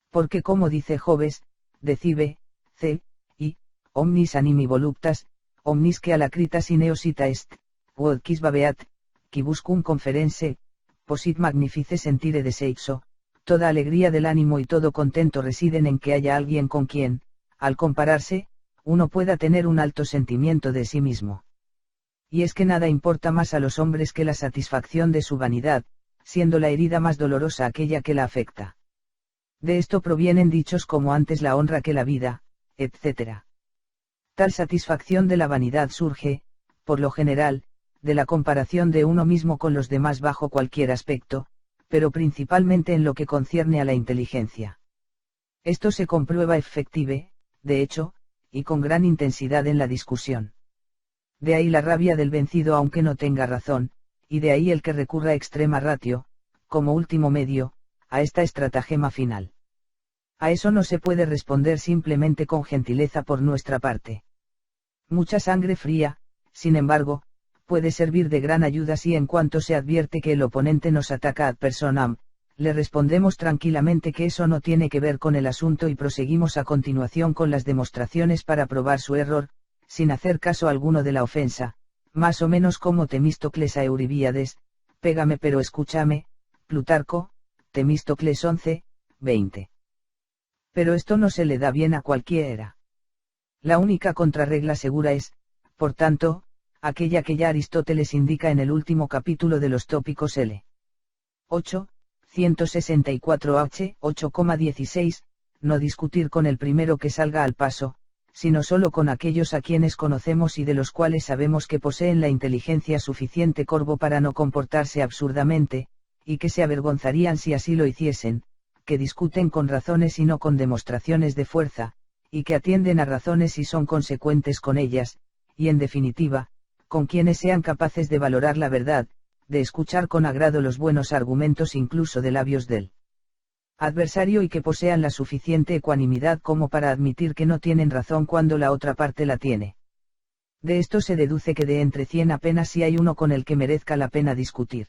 Porque como dice Hobbes, decibe, y, omnis animi voluptas, omnis que alacritas in eosita est, quod quis babeat, quibuscum conference, posit magnifice sentire de seixo, toda alegría del ánimo y todo contento residen en que haya alguien con quien, al compararse, uno pueda tener un alto sentimiento de sí mismo. Y es que nada importa más a los hombres que la satisfacción de su vanidad, siendo la herida más dolorosa aquella que la afecta. De esto provienen dichos como antes la honra que la vida, etc. Tal satisfacción de la vanidad surge, por lo general, de la comparación de uno mismo con los demás bajo cualquier aspecto, pero principalmente en lo que concierne a la inteligencia. Esto se comprueba efective, de hecho, y con gran intensidad en la discusión. De ahí la rabia del vencido aunque no tenga razón, y de ahí el que recurra extrema ratio, como último medio, a esta estratagema final. A eso no se puede responder simplemente con gentileza por nuestra parte. Mucha sangre fría, sin embargo, puede servir de gran ayuda si en cuanto se advierte que el oponente nos ataca ad personam, le respondemos tranquilamente que eso no tiene que ver con el asunto y proseguimos a continuación con las demostraciones para probar su error, sin hacer caso alguno de la ofensa, más o menos como Temístocles a Euribíades, pégame pero escúchame, Plutarco, Temístocles 11, 20. Pero esto no se le da bien a cualquiera. La única contrarregla segura es, por tanto, aquella que ya Aristóteles indica en el último capítulo de los tópicos L. 8, 164h, 8,16, no discutir con el primero que salga al paso, sino solo con aquellos a quienes conocemos y de los cuales sabemos que poseen la inteligencia suficiente corvo para no comportarse absurdamente, y que se avergonzarían si así lo hiciesen, que discuten con razones y no con demostraciones de fuerza, y que atienden a razones y son consecuentes con ellas, y en definitiva, con quienes sean capaces de valorar la verdad, de escuchar con agrado los buenos argumentos incluso de labios del adversario y que posean la suficiente ecuanimidad como para admitir que no tienen razón cuando la otra parte la tiene. De esto se deduce que de entre 100 apenas si hay uno con el que merezca la pena discutir.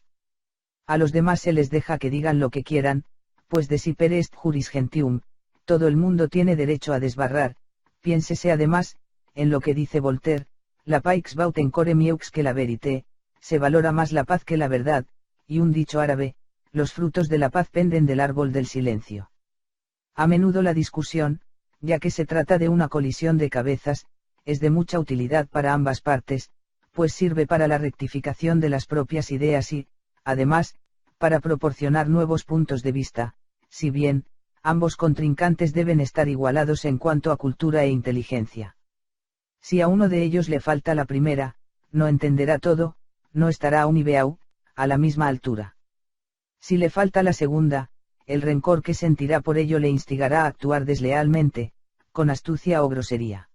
A los demás se les deja que digan lo que quieran, pues de si per est juris gentium, todo el mundo tiene derecho a desbarrar, piénsese además, en lo que dice Voltaire, la paix vaut encore mieux que la vérité, se valora más la paz que la verdad, y un dicho árabe, los frutos de la paz penden del árbol del silencio. A menudo la discusión, ya que se trata de una colisión de cabezas, es de mucha utilidad para ambas partes, pues sirve para la rectificación de las propias ideas y, además, para proporcionar nuevos puntos de vista, si bien, ambos contrincantes deben estar igualados en cuanto a cultura e inteligencia. Si a uno de ellos le falta la primera, no entenderá todo, no estará a un niveau, a la misma altura. Si le falta la segunda, el rencor que sentirá por ello le instigará a actuar deslealmente, con astucia o grosería.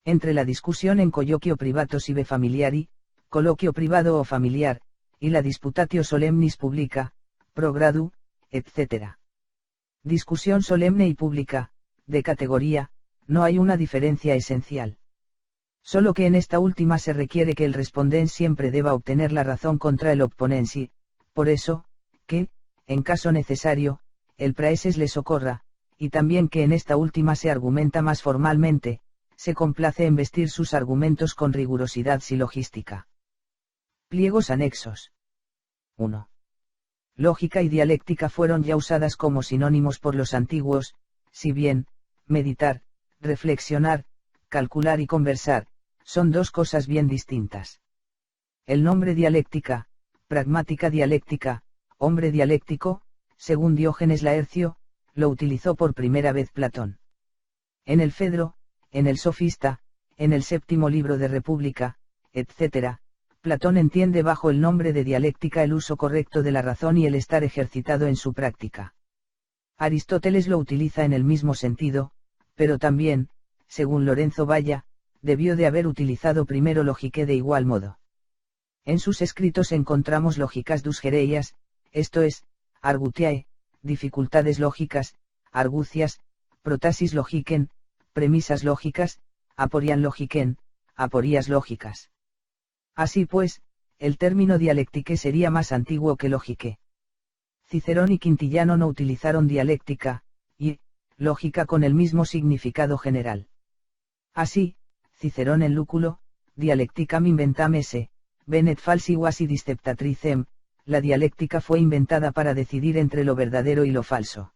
Entre la discusión en colloquio privato sive familiari, coloquio privado o familiar, y la disputatio solemnis publica, pro gradu, etc. Discusión solemne y pública, de categoría, no hay una diferencia esencial. Solo que en esta última se requiere que el respondent siempre deba obtener la razón contra el opponensi, por eso, que, en caso necesario, el praeses le socorra, y también que en esta última se argumenta más formalmente, se complace en vestir sus argumentos con rigurosidad silogística. Pliegos anexos. 1. Lógica y dialéctica fueron ya usadas como sinónimos por los antiguos, si bien, meditar, reflexionar, calcular y conversar, son dos cosas bien distintas. El nombre dialéctica, pragmática dialéctica, hombre dialéctico, según Diógenes Laercio, lo utilizó por primera vez Platón. En el Fedro, en el Sofista, en el séptimo libro de República, etc., Platón entiende bajo el nombre de dialéctica el uso correcto de la razón y el estar ejercitado en su práctica. Aristóteles lo utiliza en el mismo sentido, pero también, según Lorenzo Valla, debió de haber utilizado primero logique de igual modo. En sus escritos encontramos lógicas dus gereias, esto es, argutiae, dificultades lógicas, argucias, protasis logiquen, premisas lógicas, aporian logiquen, aporías lógicas. Así pues, el término dialéctique sería más antiguo que lógique. Cicerón y Quintiliano no utilizaron dialéctica, y, lógica con el mismo significado general. Así, Cicerón en Lúculo, dialecticam inventam esse, venet falsi quasi disceptatricem, la dialéctica fue inventada para decidir entre lo verdadero y lo falso.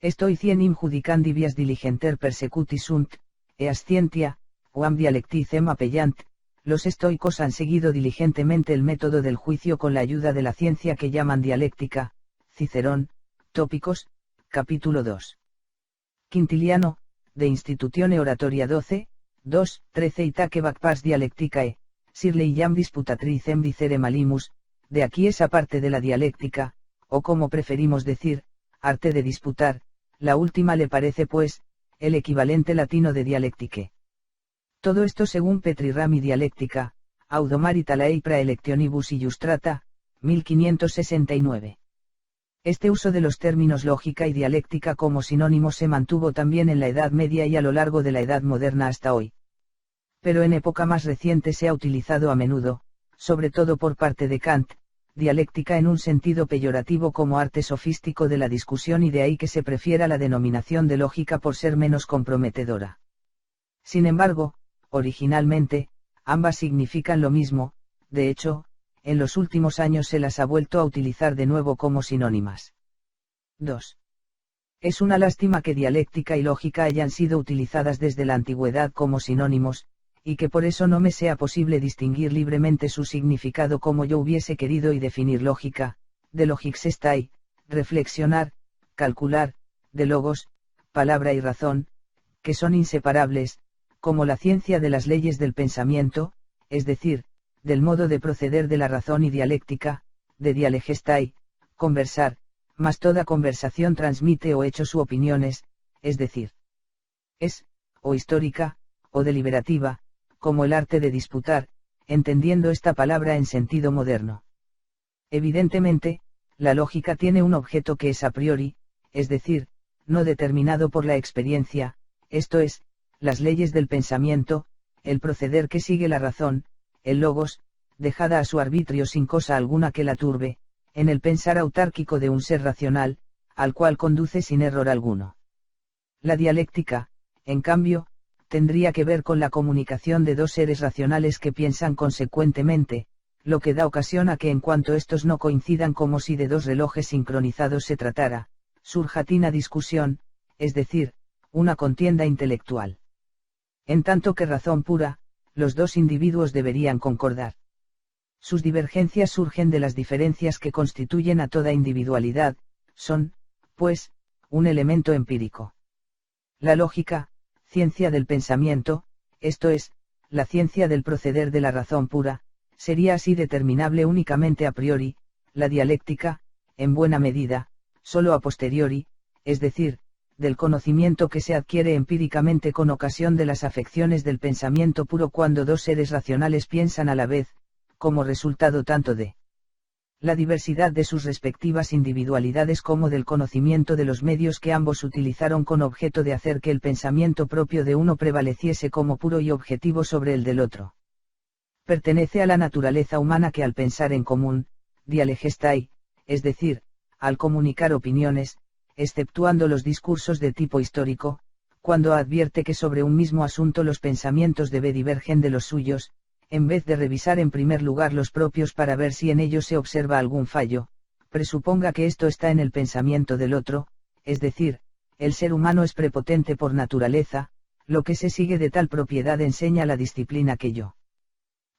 Stoiciem judicandi vias diligenter persecuti sunt, eas scientia, quam dialecticem appellant, los estoicos han seguido diligentemente el método del juicio con la ayuda de la ciencia que llaman dialéctica. Cicerón, Tópicos, capítulo 2. Quintiliano, de Institutione Oratoria 12, 2, 13 Itaque bac pars dialecticae, sirle iam disputatricem dicere malimus, de aquí esa parte de la dialéctica, o como preferimos decir, arte de disputar, la última le parece pues, el equivalente latino de dialectique. Todo esto según Petri Rami Dialéctica, Audomarita Laei Praelectionibus Illustrata, 1569. Este uso de los términos lógica y dialéctica como sinónimos se mantuvo también en la Edad Media y a lo largo de la Edad Moderna hasta hoy. Pero en época más reciente se ha utilizado a menudo, sobre todo por parte de Kant, dialéctica en un sentido peyorativo como arte sofístico de la discusión y de ahí que se prefiera la denominación de lógica por ser menos comprometedora. Sin embargo, originalmente, ambas significan lo mismo, de hecho, en los últimos años se las ha vuelto a utilizar de nuevo como sinónimas. 2. Es una lástima que dialéctica y lógica hayan sido utilizadas desde la antigüedad como sinónimos, y que por eso no me sea posible distinguir libremente su significado como yo hubiese querido y definir lógica, de logixestai, reflexionar, calcular, de logos, palabra y razón, que son inseparables, como la ciencia de las leyes del pensamiento, es decir, del modo de proceder de la razón y dialéctica, de dialegestai, conversar, mas toda conversación transmite o hechos u opiniones, es decir, es, o histórica, o deliberativa, como el arte de disputar, entendiendo esta palabra en sentido moderno. Evidentemente, la lógica tiene un objeto que es a priori, es decir, no determinado por la experiencia, esto es, las leyes del pensamiento, el proceder que sigue la razón, el logos, dejada a su arbitrio sin cosa alguna que la turbe, en el pensar autárquico de un ser racional, al cual conduce sin error alguno. La dialéctica, en cambio, tendría que ver con la comunicación de dos seres racionales que piensan consecuentemente, lo que da ocasión a que en cuanto estos no coincidan como si de dos relojes sincronizados se tratara, surjatina discusión, es decir, una contienda intelectual. En tanto que razón pura, los dos individuos deberían concordar. Sus divergencias surgen de las diferencias que constituyen a toda individualidad, son, pues, un elemento empírico. La lógica, ciencia del pensamiento, esto es, la ciencia del proceder de la razón pura, sería así determinable únicamente a priori, la dialéctica, en buena medida, solo a posteriori, es decir, del conocimiento que se adquiere empíricamente con ocasión de las afecciones del pensamiento puro cuando dos seres racionales piensan a la vez, como resultado tanto de la diversidad de sus respectivas individualidades como del conocimiento de los medios que ambos utilizaron con objeto de hacer que el pensamiento propio de uno prevaleciese como puro y objetivo sobre el del otro. Pertenece a la naturaleza humana que al pensar en común, dialegestai, es decir, al comunicar opiniones, exceptuando los discursos de tipo histórico, cuando advierte que sobre un mismo asunto los pensamientos de B divergen de los suyos, en vez de revisar en primer lugar los propios para ver si en ellos se observa algún fallo, presuponga que esto está en el pensamiento del otro, es decir, el ser humano es prepotente por naturaleza, lo que se sigue de tal propiedad enseña la disciplina que yo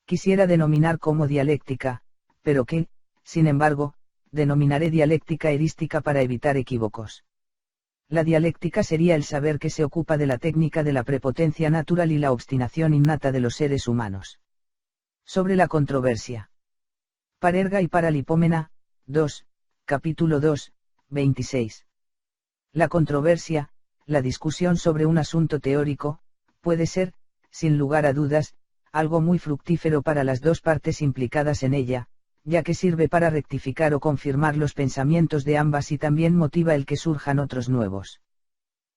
quisiera denominar como dialéctica, pero que, sin embargo, denominaré dialéctica erística para evitar equívocos. La dialéctica sería el saber que se ocupa de la técnica de la prepotencia natural y la obstinación innata de los seres humanos. Sobre la controversia. Parerga y Paralipómena, 2, capítulo 2, 26. La controversia, la discusión sobre un asunto teórico, puede ser, sin lugar a dudas, algo muy fructífero para las dos partes implicadas en ella, ya que sirve para rectificar o confirmar los pensamientos de ambas y también motiva el que surjan otros nuevos.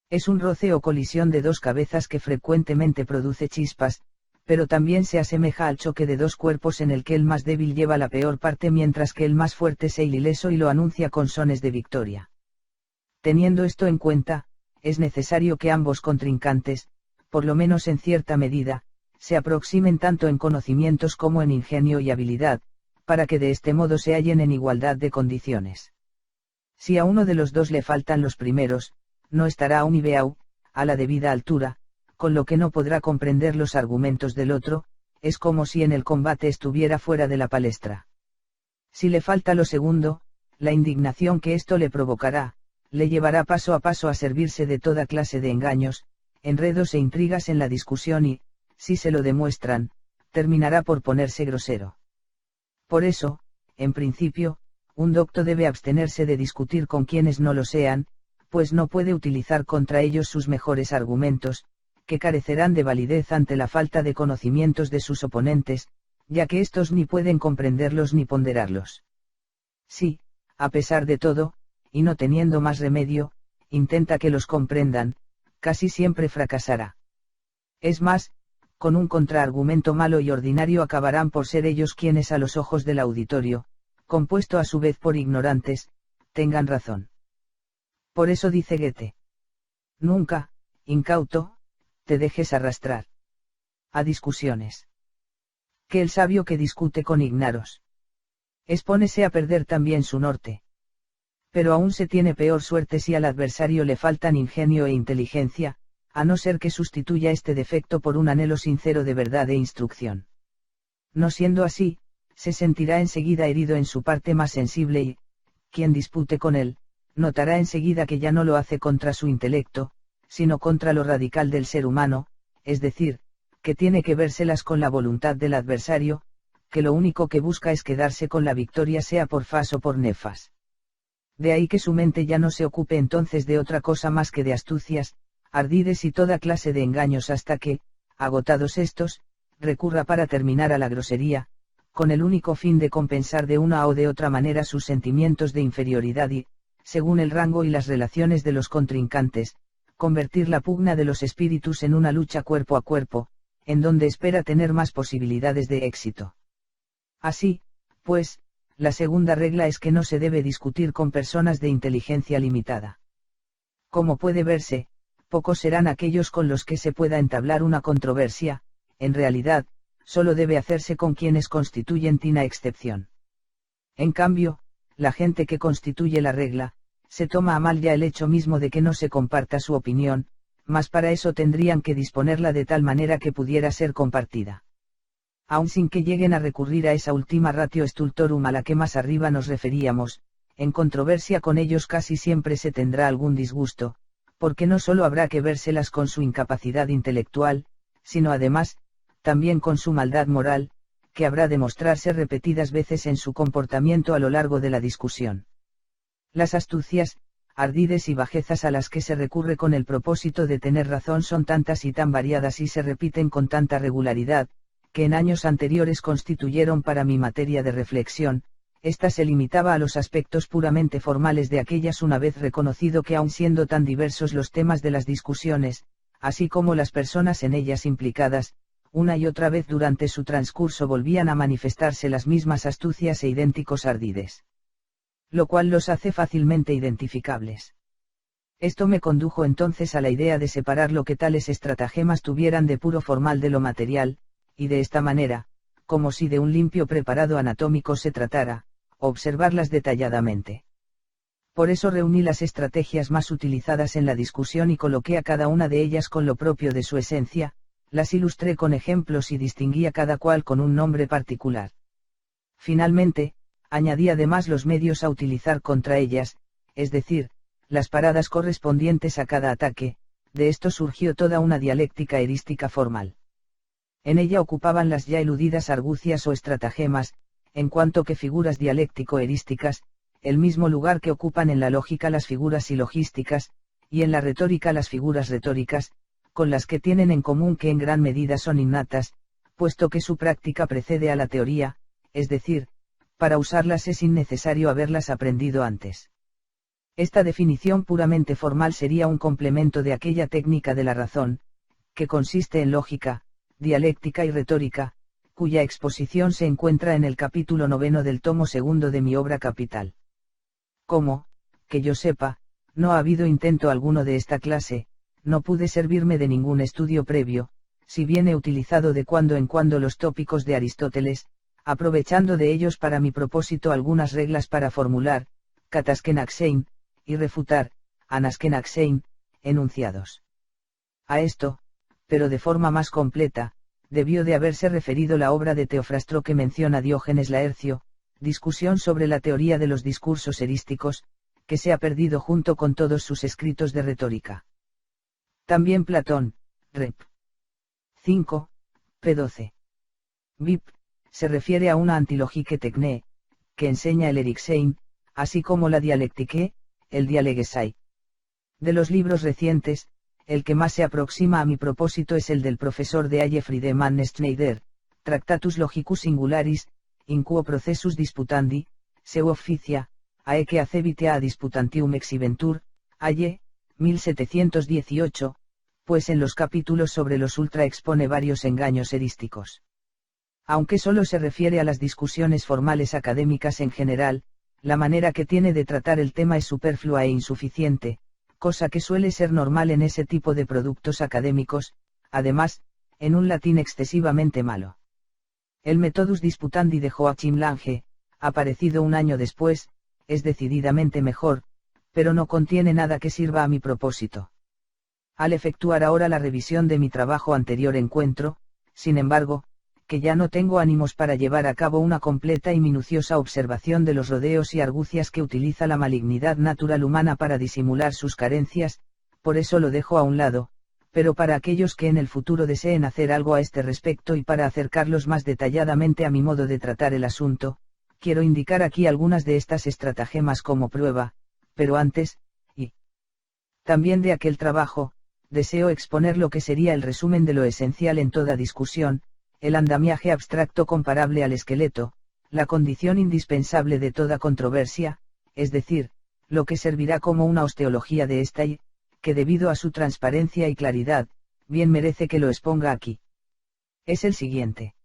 Es un roce o colisión de dos cabezas que frecuentemente produce chispas, pero también se asemeja al choque de dos cuerpos en el que el más débil lleva la peor parte mientras que el más fuerte se ileso y lo anuncia con sones de victoria. Teniendo esto en cuenta, es necesario que ambos contrincantes, por lo menos en cierta medida, se aproximen tanto en conocimientos como en ingenio y habilidad, para que de este modo se hallen en igualdad de condiciones. Si a uno de los dos le faltan los primeros, no estará aún ideau, a la debida altura, con lo que no podrá comprender los argumentos del otro, es como si en el combate estuviera fuera de la palestra. Si le falta lo segundo, la indignación que esto le provocará, le llevará paso a paso a servirse de toda clase de engaños, enredos e intrigas en la discusión y, si se lo demuestran, terminará por ponerse grosero. Por eso, en principio, un docto debe abstenerse de discutir con quienes no lo sean, pues no puede utilizar contra ellos sus mejores argumentos, que carecerán de validez ante la falta de conocimientos de sus oponentes, ya que éstos ni pueden comprenderlos ni ponderarlos. Si, a pesar de todo, y no teniendo más remedio, intenta que los comprendan, casi siempre fracasará. Es más, con un contraargumento malo y ordinario acabarán por ser ellos quienes a los ojos del auditorio, compuesto a su vez por ignorantes, tengan razón. Por eso dice Goethe: nunca, incauto, te dejes arrastrar a discusiones. Que el sabio que discute con ignaros expónese a perder también su norte. Pero aún se tiene peor suerte si al adversario le faltan ingenio e inteligencia, a no ser que sustituya este defecto por un anhelo sincero de verdad e instrucción. No siendo así, se sentirá enseguida herido en su parte más sensible y, quien dispute con él, notará enseguida que ya no lo hace contra su intelecto, sino contra lo radical del ser humano, es decir, que tiene que vérselas con la voluntad del adversario, que lo único que busca es quedarse con la victoria sea por fas o por nefas. De ahí que su mente ya no se ocupe entonces de otra cosa más que de astucias, ardides y toda clase de engaños hasta que, agotados estos, recurra para terminar a la grosería, con el único fin de compensar de una o de otra manera sus sentimientos de inferioridad y, según el rango y las relaciones de los contrincantes, convertir la pugna de los espíritus en una lucha cuerpo a cuerpo, en donde espera tener más posibilidades de éxito. Así, pues, la segunda regla es que no se debe discutir con personas de inteligencia limitada. Como puede verse, pocos serán aquellos con los que se pueda entablar una controversia, en realidad, solo debe hacerse con quienes constituyen tina excepción. En cambio, la gente que constituye la regla, se toma a mal ya el hecho mismo de que no se comparta su opinión, mas para eso tendrían que disponerla de tal manera que pudiera ser compartida. Aun sin que lleguen a recurrir a esa última ratio stultorum a la que más arriba nos referíamos, en controversia con ellos casi siempre se tendrá algún disgusto, porque no solo habrá que vérselas con su incapacidad intelectual, sino además, también con su maldad moral, que habrá de mostrarse repetidas veces en su comportamiento a lo largo de la discusión. Las astucias, ardides y bajezas a las que se recurre con el propósito de tener razón son tantas y tan variadas y se repiten con tanta regularidad, que en años anteriores constituyeron para mi materia de reflexión. Esta se limitaba a los aspectos puramente formales de aquellas una vez reconocido que aun siendo tan diversos los temas de las discusiones, así como las personas en ellas implicadas, una y otra vez durante su transcurso volvían a manifestarse las mismas astucias e idénticos ardides. Lo cual los hace fácilmente identificables. Esto me condujo entonces a la idea de separar lo que tales estratagemas tuvieran de puro formal de lo material, y de esta manera, como si de un limpio preparado anatómico se tratara, observarlas detalladamente. Por eso reuní las estrategias más utilizadas en la discusión y coloqué a cada una de ellas con lo propio de su esencia, las ilustré con ejemplos y distinguí a cada cual con un nombre particular. Finalmente, Añadí además los medios a utilizar contra ellas, es decir, las paradas correspondientes a cada ataque. De esto surgió toda una dialéctica erística formal. En ella ocupaban las ya eludidas argucias o estratagemas, en cuanto que figuras dialéctico-erísticas, el mismo lugar que ocupan en la lógica las figuras silogísticas, y en la retórica las figuras retóricas, con las que tienen en común que en gran medida son innatas, puesto que su práctica precede a la teoría, es decir, para usarlas es innecesario haberlas aprendido antes. Esta definición puramente formal sería un complemento de aquella técnica de la razón, que consiste en lógica, dialéctica y retórica, cuya exposición se encuentra en el capítulo 9 del tomo 2 de mi obra Capital. Como, que yo sepa, no ha habido intento alguno de esta clase, no pude servirme de ningún estudio previo, si bien he utilizado de cuando en cuando los tópicos de Aristóteles, aprovechando de ellos para mi propósito algunas reglas para formular, kataskenaxein, y refutar, anaskenaxein, enunciados. A esto, pero de forma más completa, debió de haberse referido la obra de Teofrastro que menciona Diógenes Laercio, Discusión sobre la teoría de los discursos erísticos, que se ha perdido junto con todos sus escritos de retórica. También Platón, Rep. 5, p. 12. Vip, se refiere a una antilogique tecné, que enseña el Eriksein, así como la dialectique, el Dialegesai. De los libros recientes, el que más se aproxima a mi propósito es el del profesor de Halle Friedemann Schneider, Tractatus Logicus Singularis, in quo processus disputandi, seu officia, aeque accebitia a disputantium exiventur, Halle, 1718, pues en los capítulos sobre los ultra expone varios engaños erísticos. Aunque solo se refiere a las discusiones formales académicas en general, la manera que tiene de tratar el tema es superflua e insuficiente, cosa que suele ser normal en ese tipo de productos académicos, además, en un latín excesivamente malo. El Methodus Disputandi de Joachim Lange, aparecido un año después, es decididamente mejor, pero no contiene nada que sirva a mi propósito. Al efectuar ahora la revisión de mi trabajo anterior encuentro, sin embargo, que ya no tengo ánimos para llevar a cabo una completa y minuciosa observación de los rodeos y argucias que utiliza la malignidad natural humana para disimular sus carencias, por eso lo dejo a un lado, pero para aquellos que en el futuro deseen hacer algo a este respecto y para acercarlos más detalladamente a mi modo de tratar el asunto, quiero indicar aquí algunas de estas estratagemas como prueba, pero antes, y también de aquel trabajo, deseo exponer lo que sería el resumen de lo esencial en toda discusión, el andamiaje abstracto comparable al esqueleto, la condición indispensable de toda controversia, es decir, lo que servirá como una osteología de esta y, que debido a su transparencia y claridad, bien merece que lo exponga aquí. Es el siguiente.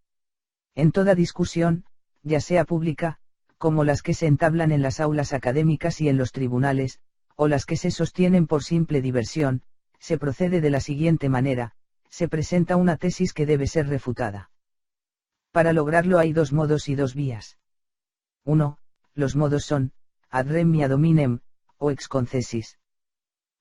En toda discusión, ya sea pública, como las que se entablan en las aulas académicas y en los tribunales, o las que se sostienen por simple diversión, se procede de la siguiente manera: se presenta una tesis que debe ser refutada. Para lograrlo hay dos modos y dos vías. 1. Los modos son, ad rem y ad hominem, o ex concessis.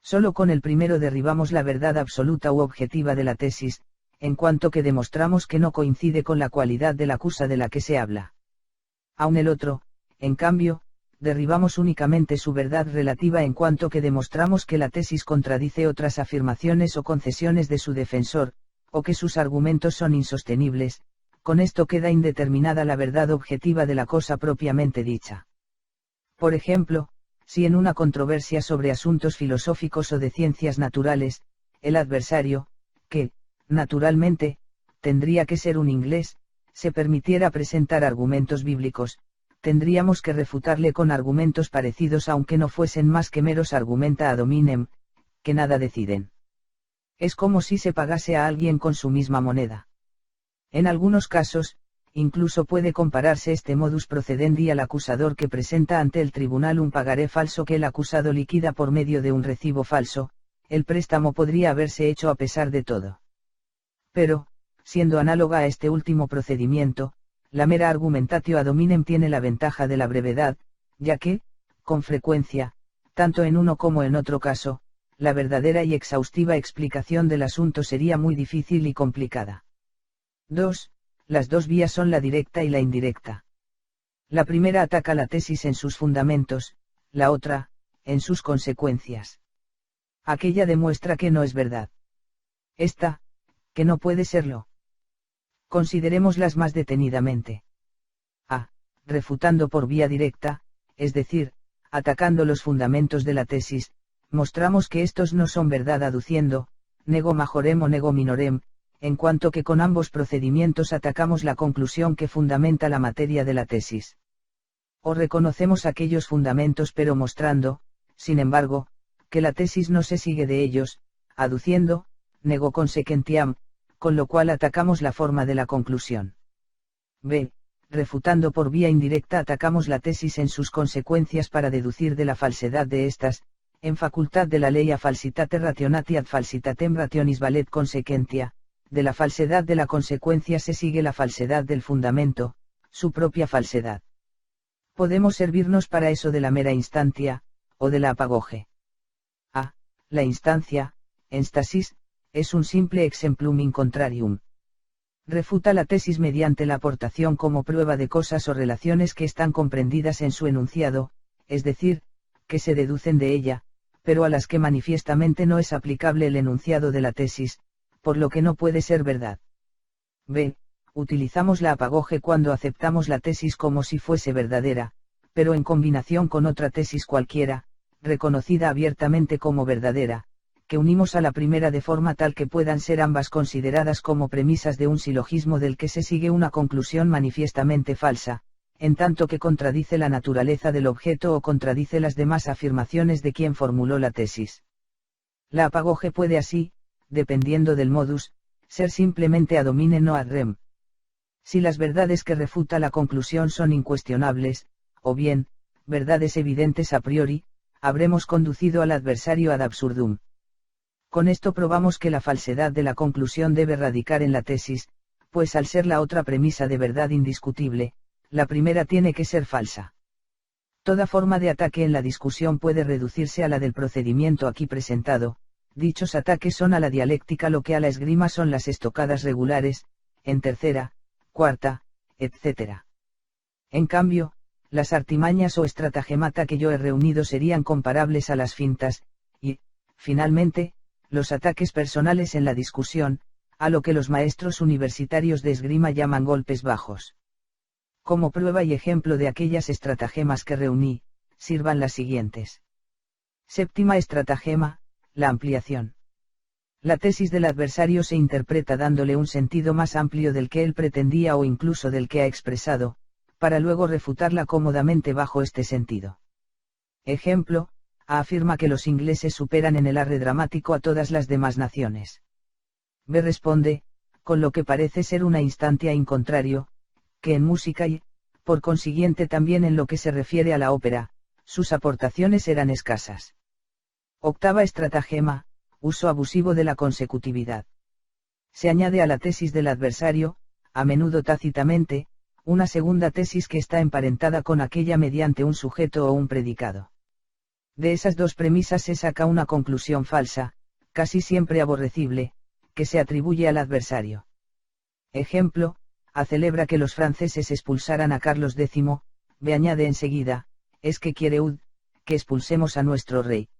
Solo con el primero derribamos la verdad absoluta u objetiva de la tesis, en cuanto que demostramos que no coincide con la cualidad de la acusa de la que se habla. Aun el otro, en cambio, derribamos únicamente su verdad relativa en cuanto que demostramos que la tesis contradice otras afirmaciones o concesiones de su defensor, o que sus argumentos son insostenibles. Con esto queda indeterminada la verdad objetiva de la cosa propiamente dicha. Por ejemplo, si en una controversia sobre asuntos filosóficos o de ciencias naturales, el adversario, que, naturalmente, tendría que ser un inglés, se permitiera presentar argumentos bíblicos, tendríamos que refutarle con argumentos parecidos aunque no fuesen más que meros argumenta ad hominem, que nada deciden. Es como si se pagase a alguien con su misma moneda. En algunos casos, incluso puede compararse este modus procedendi al acusador que presenta ante el tribunal un pagaré falso que el acusado liquida por medio de un recibo falso. El préstamo podría haberse hecho a pesar de todo. Pero, siendo análoga a este último procedimiento, la mera argumentatio ad hominem tiene la ventaja de la brevedad, ya que, con frecuencia, tanto en uno como en otro caso, la verdadera y exhaustiva explicación del asunto sería muy difícil y complicada. 2. Las dos vías son la directa y la indirecta. La primera ataca la tesis en sus fundamentos, la otra, en sus consecuencias. Aquella demuestra que no es verdad. Esta, que no puede serlo. Considerémoslas más detenidamente. A. Refutando por vía directa, es decir, atacando los fundamentos de la tesis, mostramos que estos no son verdad aduciendo, nego majorem o nego minorem, en cuanto que con ambos procedimientos atacamos la conclusión que fundamenta la materia de la tesis. O reconocemos aquellos fundamentos pero mostrando, sin embargo, que la tesis no se sigue de ellos, aduciendo, nego consequentiam, con lo cual atacamos la forma de la conclusión. B. Refutando por vía indirecta atacamos la tesis en sus consecuencias para deducir de la falsedad de estas, en facultad de la ley a falsitate rationati ad falsitatem rationis valet consequentia, de la falsedad de la consecuencia se sigue la falsedad del fundamento, su propia falsedad. Podemos servirnos para eso de la mera instancia, o de la apagoge. A. La instancia, enstasis, es un simple exemplum in contrarium. Refuta la tesis mediante la aportación como prueba de cosas o relaciones que están comprendidas en su enunciado, es decir, que se deducen de ella, pero a las que manifiestamente no es aplicable el enunciado de la tesis, por lo que no puede ser verdad. B. Utilizamos la apagoge cuando aceptamos la tesis como si fuese verdadera, pero en combinación con otra tesis cualquiera, reconocida abiertamente como verdadera, que unimos a la primera de forma tal que puedan ser ambas consideradas como premisas de un silogismo del que se sigue una conclusión manifiestamente falsa, en tanto que contradice la naturaleza del objeto o contradice las demás afirmaciones de quien formuló la tesis. La apagoge puede así, dependiendo del modus, ser simplemente ad hominem o ad rem. Si las verdades que refuta la conclusión son incuestionables, o bien, verdades evidentes a priori, habremos conducido al adversario ad absurdum. Con esto probamos que la falsedad de la conclusión debe radicar en la tesis, pues al ser la otra premisa de verdad indiscutible, la primera tiene que ser falsa. Toda forma de ataque en la discusión puede reducirse a la del procedimiento aquí presentado. Dichos ataques son a la dialéctica lo que a la esgrima son las estocadas regulares, en tercera, cuarta, etc. En cambio, las artimañas o estratagemata que yo he reunido serían comparables a las fintas, y, finalmente, los ataques personales en la discusión, a lo que los maestros universitarios de esgrima llaman golpes bajos. Como prueba y ejemplo de aquellas estratagemas que reuní, sirvan las siguientes. Séptima estratagema, la ampliación. La tesis del adversario se interpreta dándole un sentido más amplio del que él pretendía o incluso del que ha expresado, para luego refutarla cómodamente bajo este sentido. Ejemplo, A afirma que los ingleses superan en el arte dramático a todas las demás naciones. B responde, con lo que parece ser una instancia in contrario, que en música y, por consiguiente también en lo que se refiere a la ópera, sus aportaciones eran escasas. Octava estratagema, uso abusivo de la consecutividad. Se añade a la tesis del adversario, a menudo tácitamente, una segunda tesis que está emparentada con aquella mediante un sujeto o un predicado. De esas dos premisas se saca una conclusión falsa, casi siempre aborrecible, que se atribuye al adversario. Ejemplo, A celebra que los franceses expulsaran a Carlos X, B añade enseguida, es que quiere Ud, que expulsemos a nuestro rey.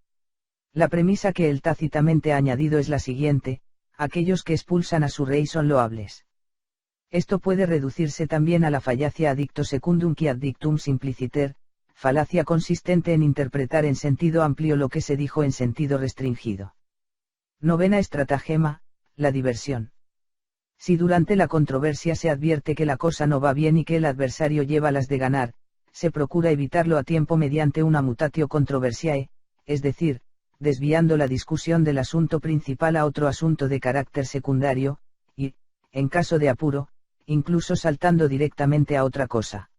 La premisa que él tácitamente ha añadido es la siguiente, aquellos que expulsan a su rey son loables. Esto puede reducirse también a la fallacia addicto secundum qui ad dictum simpliciter, falacia consistente en interpretar en sentido amplio lo que se dijo en sentido restringido. Novena estratagema, la diversión. Si durante la controversia se advierte que la cosa no va bien y que el adversario lleva las de ganar, se procura evitarlo a tiempo mediante una mutatio controversiae, es decir, desviando la discusión del asunto principal a otro asunto de carácter secundario, y, en caso de apuro, incluso saltando directamente a otra cosa.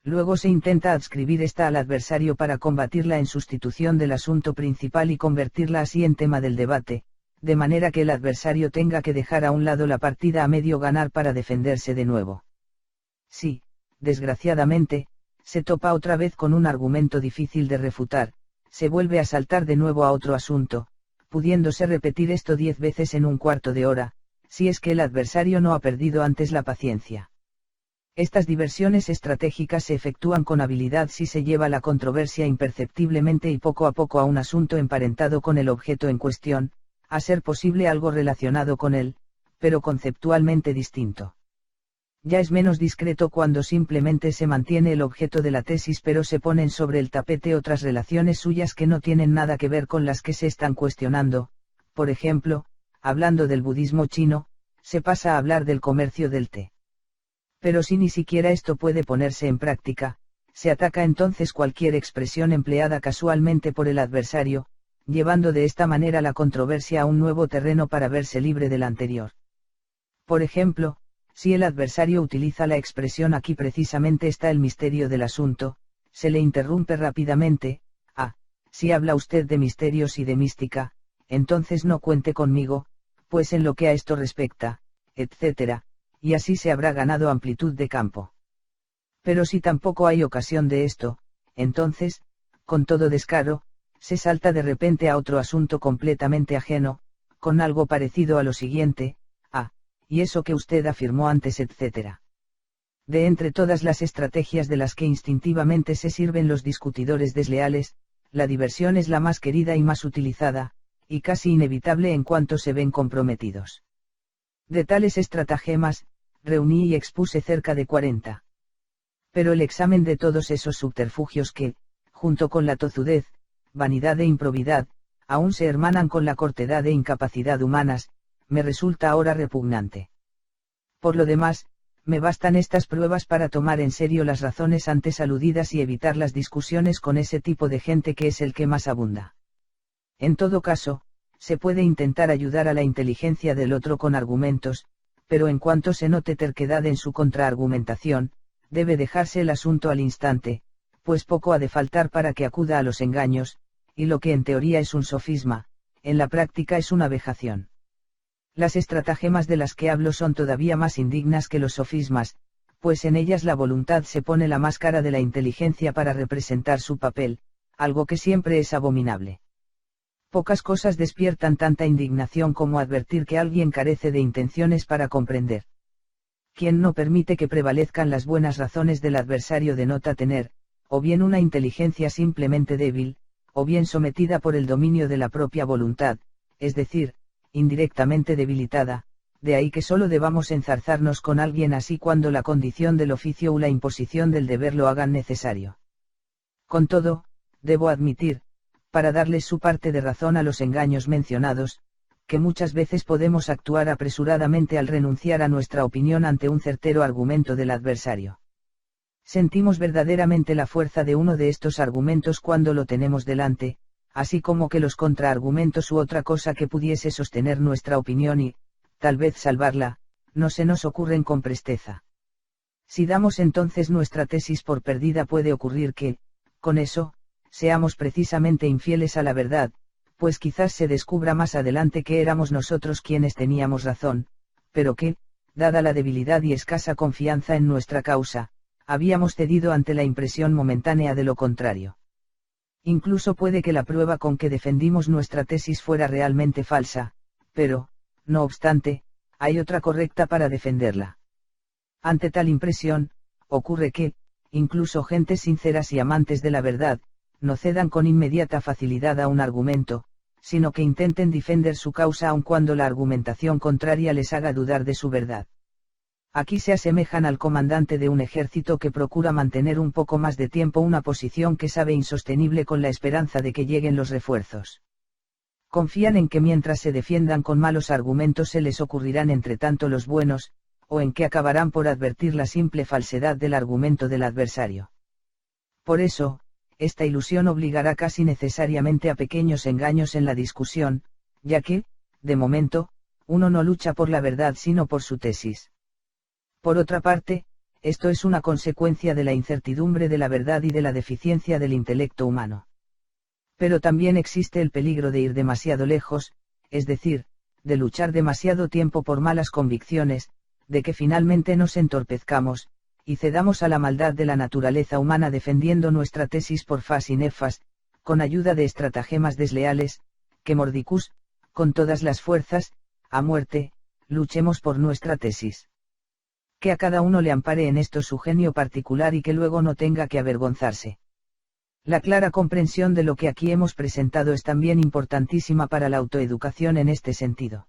Luego se intenta adscribir esta al adversario para combatirla en sustitución del asunto principal y convertirla así en tema del debate, de manera que el adversario tenga que dejar a un lado la partida a medio ganar para defenderse de nuevo. Si, desgraciadamente, se topa otra vez con un argumento difícil de refutar, se vuelve a saltar de nuevo a otro asunto, pudiéndose repetir esto 10 veces en un cuarto de hora, si es que el adversario no ha perdido antes la paciencia. Estas diversiones estratégicas se efectúan con habilidad si se lleva la controversia imperceptiblemente y poco a poco a un asunto emparentado con el objeto en cuestión, a ser posible algo relacionado con él, pero conceptualmente distinto. Ya es menos discreto cuando simplemente se mantiene el objeto de la tesis pero se ponen sobre el tapete otras relaciones suyas que no tienen nada que ver con las que se están cuestionando. Por ejemplo, hablando del budismo chino, se pasa a hablar del comercio del té. Pero si ni siquiera esto puede ponerse en práctica, se ataca entonces cualquier expresión empleada casualmente por el adversario, llevando de esta manera la controversia a un nuevo terreno para verse libre del anterior. Por ejemplo, si el adversario utiliza la expresión aquí precisamente está el misterio del asunto, se le interrumpe rápidamente: si habla usted de misterios y de mística, entonces no cuente conmigo, pues en lo que a esto respecta, etc., y así se habrá ganado amplitud de campo. Pero si tampoco hay ocasión de esto, entonces, con todo descaro, se salta de repente a otro asunto completamente ajeno, con algo parecido a lo siguiente: y eso que usted afirmó antes, etc. De entre todas las estrategias de las que instintivamente se sirven los discutidores desleales, la diversión es la más querida y más utilizada, y casi inevitable en cuanto se ven comprometidos. De tales estratagemas, reuní y expuse cerca de 40. Pero el examen de todos esos subterfugios que, junto con la tozudez, vanidad e improbidad, aún se hermanan con la cortedad e incapacidad humanas, me resulta ahora repugnante. Por lo demás, me bastan estas pruebas para tomar en serio las razones antes aludidas y evitar las discusiones con ese tipo de gente que es el que más abunda. En todo caso, se puede intentar ayudar a la inteligencia del otro con argumentos, pero en cuanto se note terquedad en su contraargumentación, debe dejarse el asunto al instante, pues poco ha de faltar para que acuda a los engaños, y lo que en teoría es un sofisma, en la práctica es una vejación. Las estratagemas de las que hablo son todavía más indignas que los sofismas, pues en ellas la voluntad se pone la máscara de la inteligencia para representar su papel, algo que siempre es abominable. Pocas cosas despiertan tanta indignación como advertir que alguien carece de intenciones para comprender. Quien no permite que prevalezcan las buenas razones del adversario denota tener, o bien una inteligencia simplemente débil, o bien sometida por el dominio de la propia voluntad, es decir, indirectamente debilitada, de ahí que solo debamos enzarzarnos con alguien así cuando la condición del oficio o la imposición del deber lo hagan necesario. Con todo, debo admitir, para darles su parte de razón a los engaños mencionados, que muchas veces podemos actuar apresuradamente al renunciar a nuestra opinión ante un certero argumento del adversario. Sentimos verdaderamente la fuerza de uno de estos argumentos cuando lo tenemos delante, así como que los contraargumentos u otra cosa que pudiese sostener nuestra opinión y, tal vez salvarla, no se nos ocurren con presteza. Si damos entonces nuestra tesis por perdida puede ocurrir que, con eso, seamos precisamente infieles a la verdad, pues quizás se descubra más adelante que éramos nosotros quienes teníamos razón, pero que, dada la debilidad y escasa confianza en nuestra causa, habíamos cedido ante la impresión momentánea de lo contrario. Incluso puede que la prueba con que defendimos nuestra tesis fuera realmente falsa, pero, no obstante, hay otra correcta para defenderla. Ante tal impresión, ocurre que, incluso gentes sinceras y amantes de la verdad, no cedan con inmediata facilidad a un argumento, sino que intenten defender su causa aun cuando la argumentación contraria les haga dudar de su verdad. Aquí se asemejan al comandante de un ejército que procura mantener un poco más de tiempo una posición que sabe insostenible con la esperanza de que lleguen los refuerzos. Confían en que mientras se defiendan con malos argumentos se les ocurrirán entre tanto los buenos, o en que acabarán por advertir la simple falsedad del argumento del adversario. Por eso, esta ilusión obligará casi necesariamente a pequeños engaños en la discusión, ya que, de momento, uno no lucha por la verdad sino por su tesis. Por otra parte, esto es una consecuencia de la incertidumbre de la verdad y de la deficiencia del intelecto humano. Pero también existe el peligro de ir demasiado lejos, es decir, de luchar demasiado tiempo por malas convicciones, de que finalmente nos entorpezcamos, y cedamos a la maldad de la naturaleza humana defendiendo nuestra tesis por fas y nefas, con ayuda de estratagemas desleales, que mordicus, con todas las fuerzas, a muerte, luchemos por nuestra tesis. que a cada uno le ampare en esto su genio particular y que luego no tenga que avergonzarse. La clara comprensión de lo que aquí hemos presentado es también importantísima para la autoeducación en este sentido.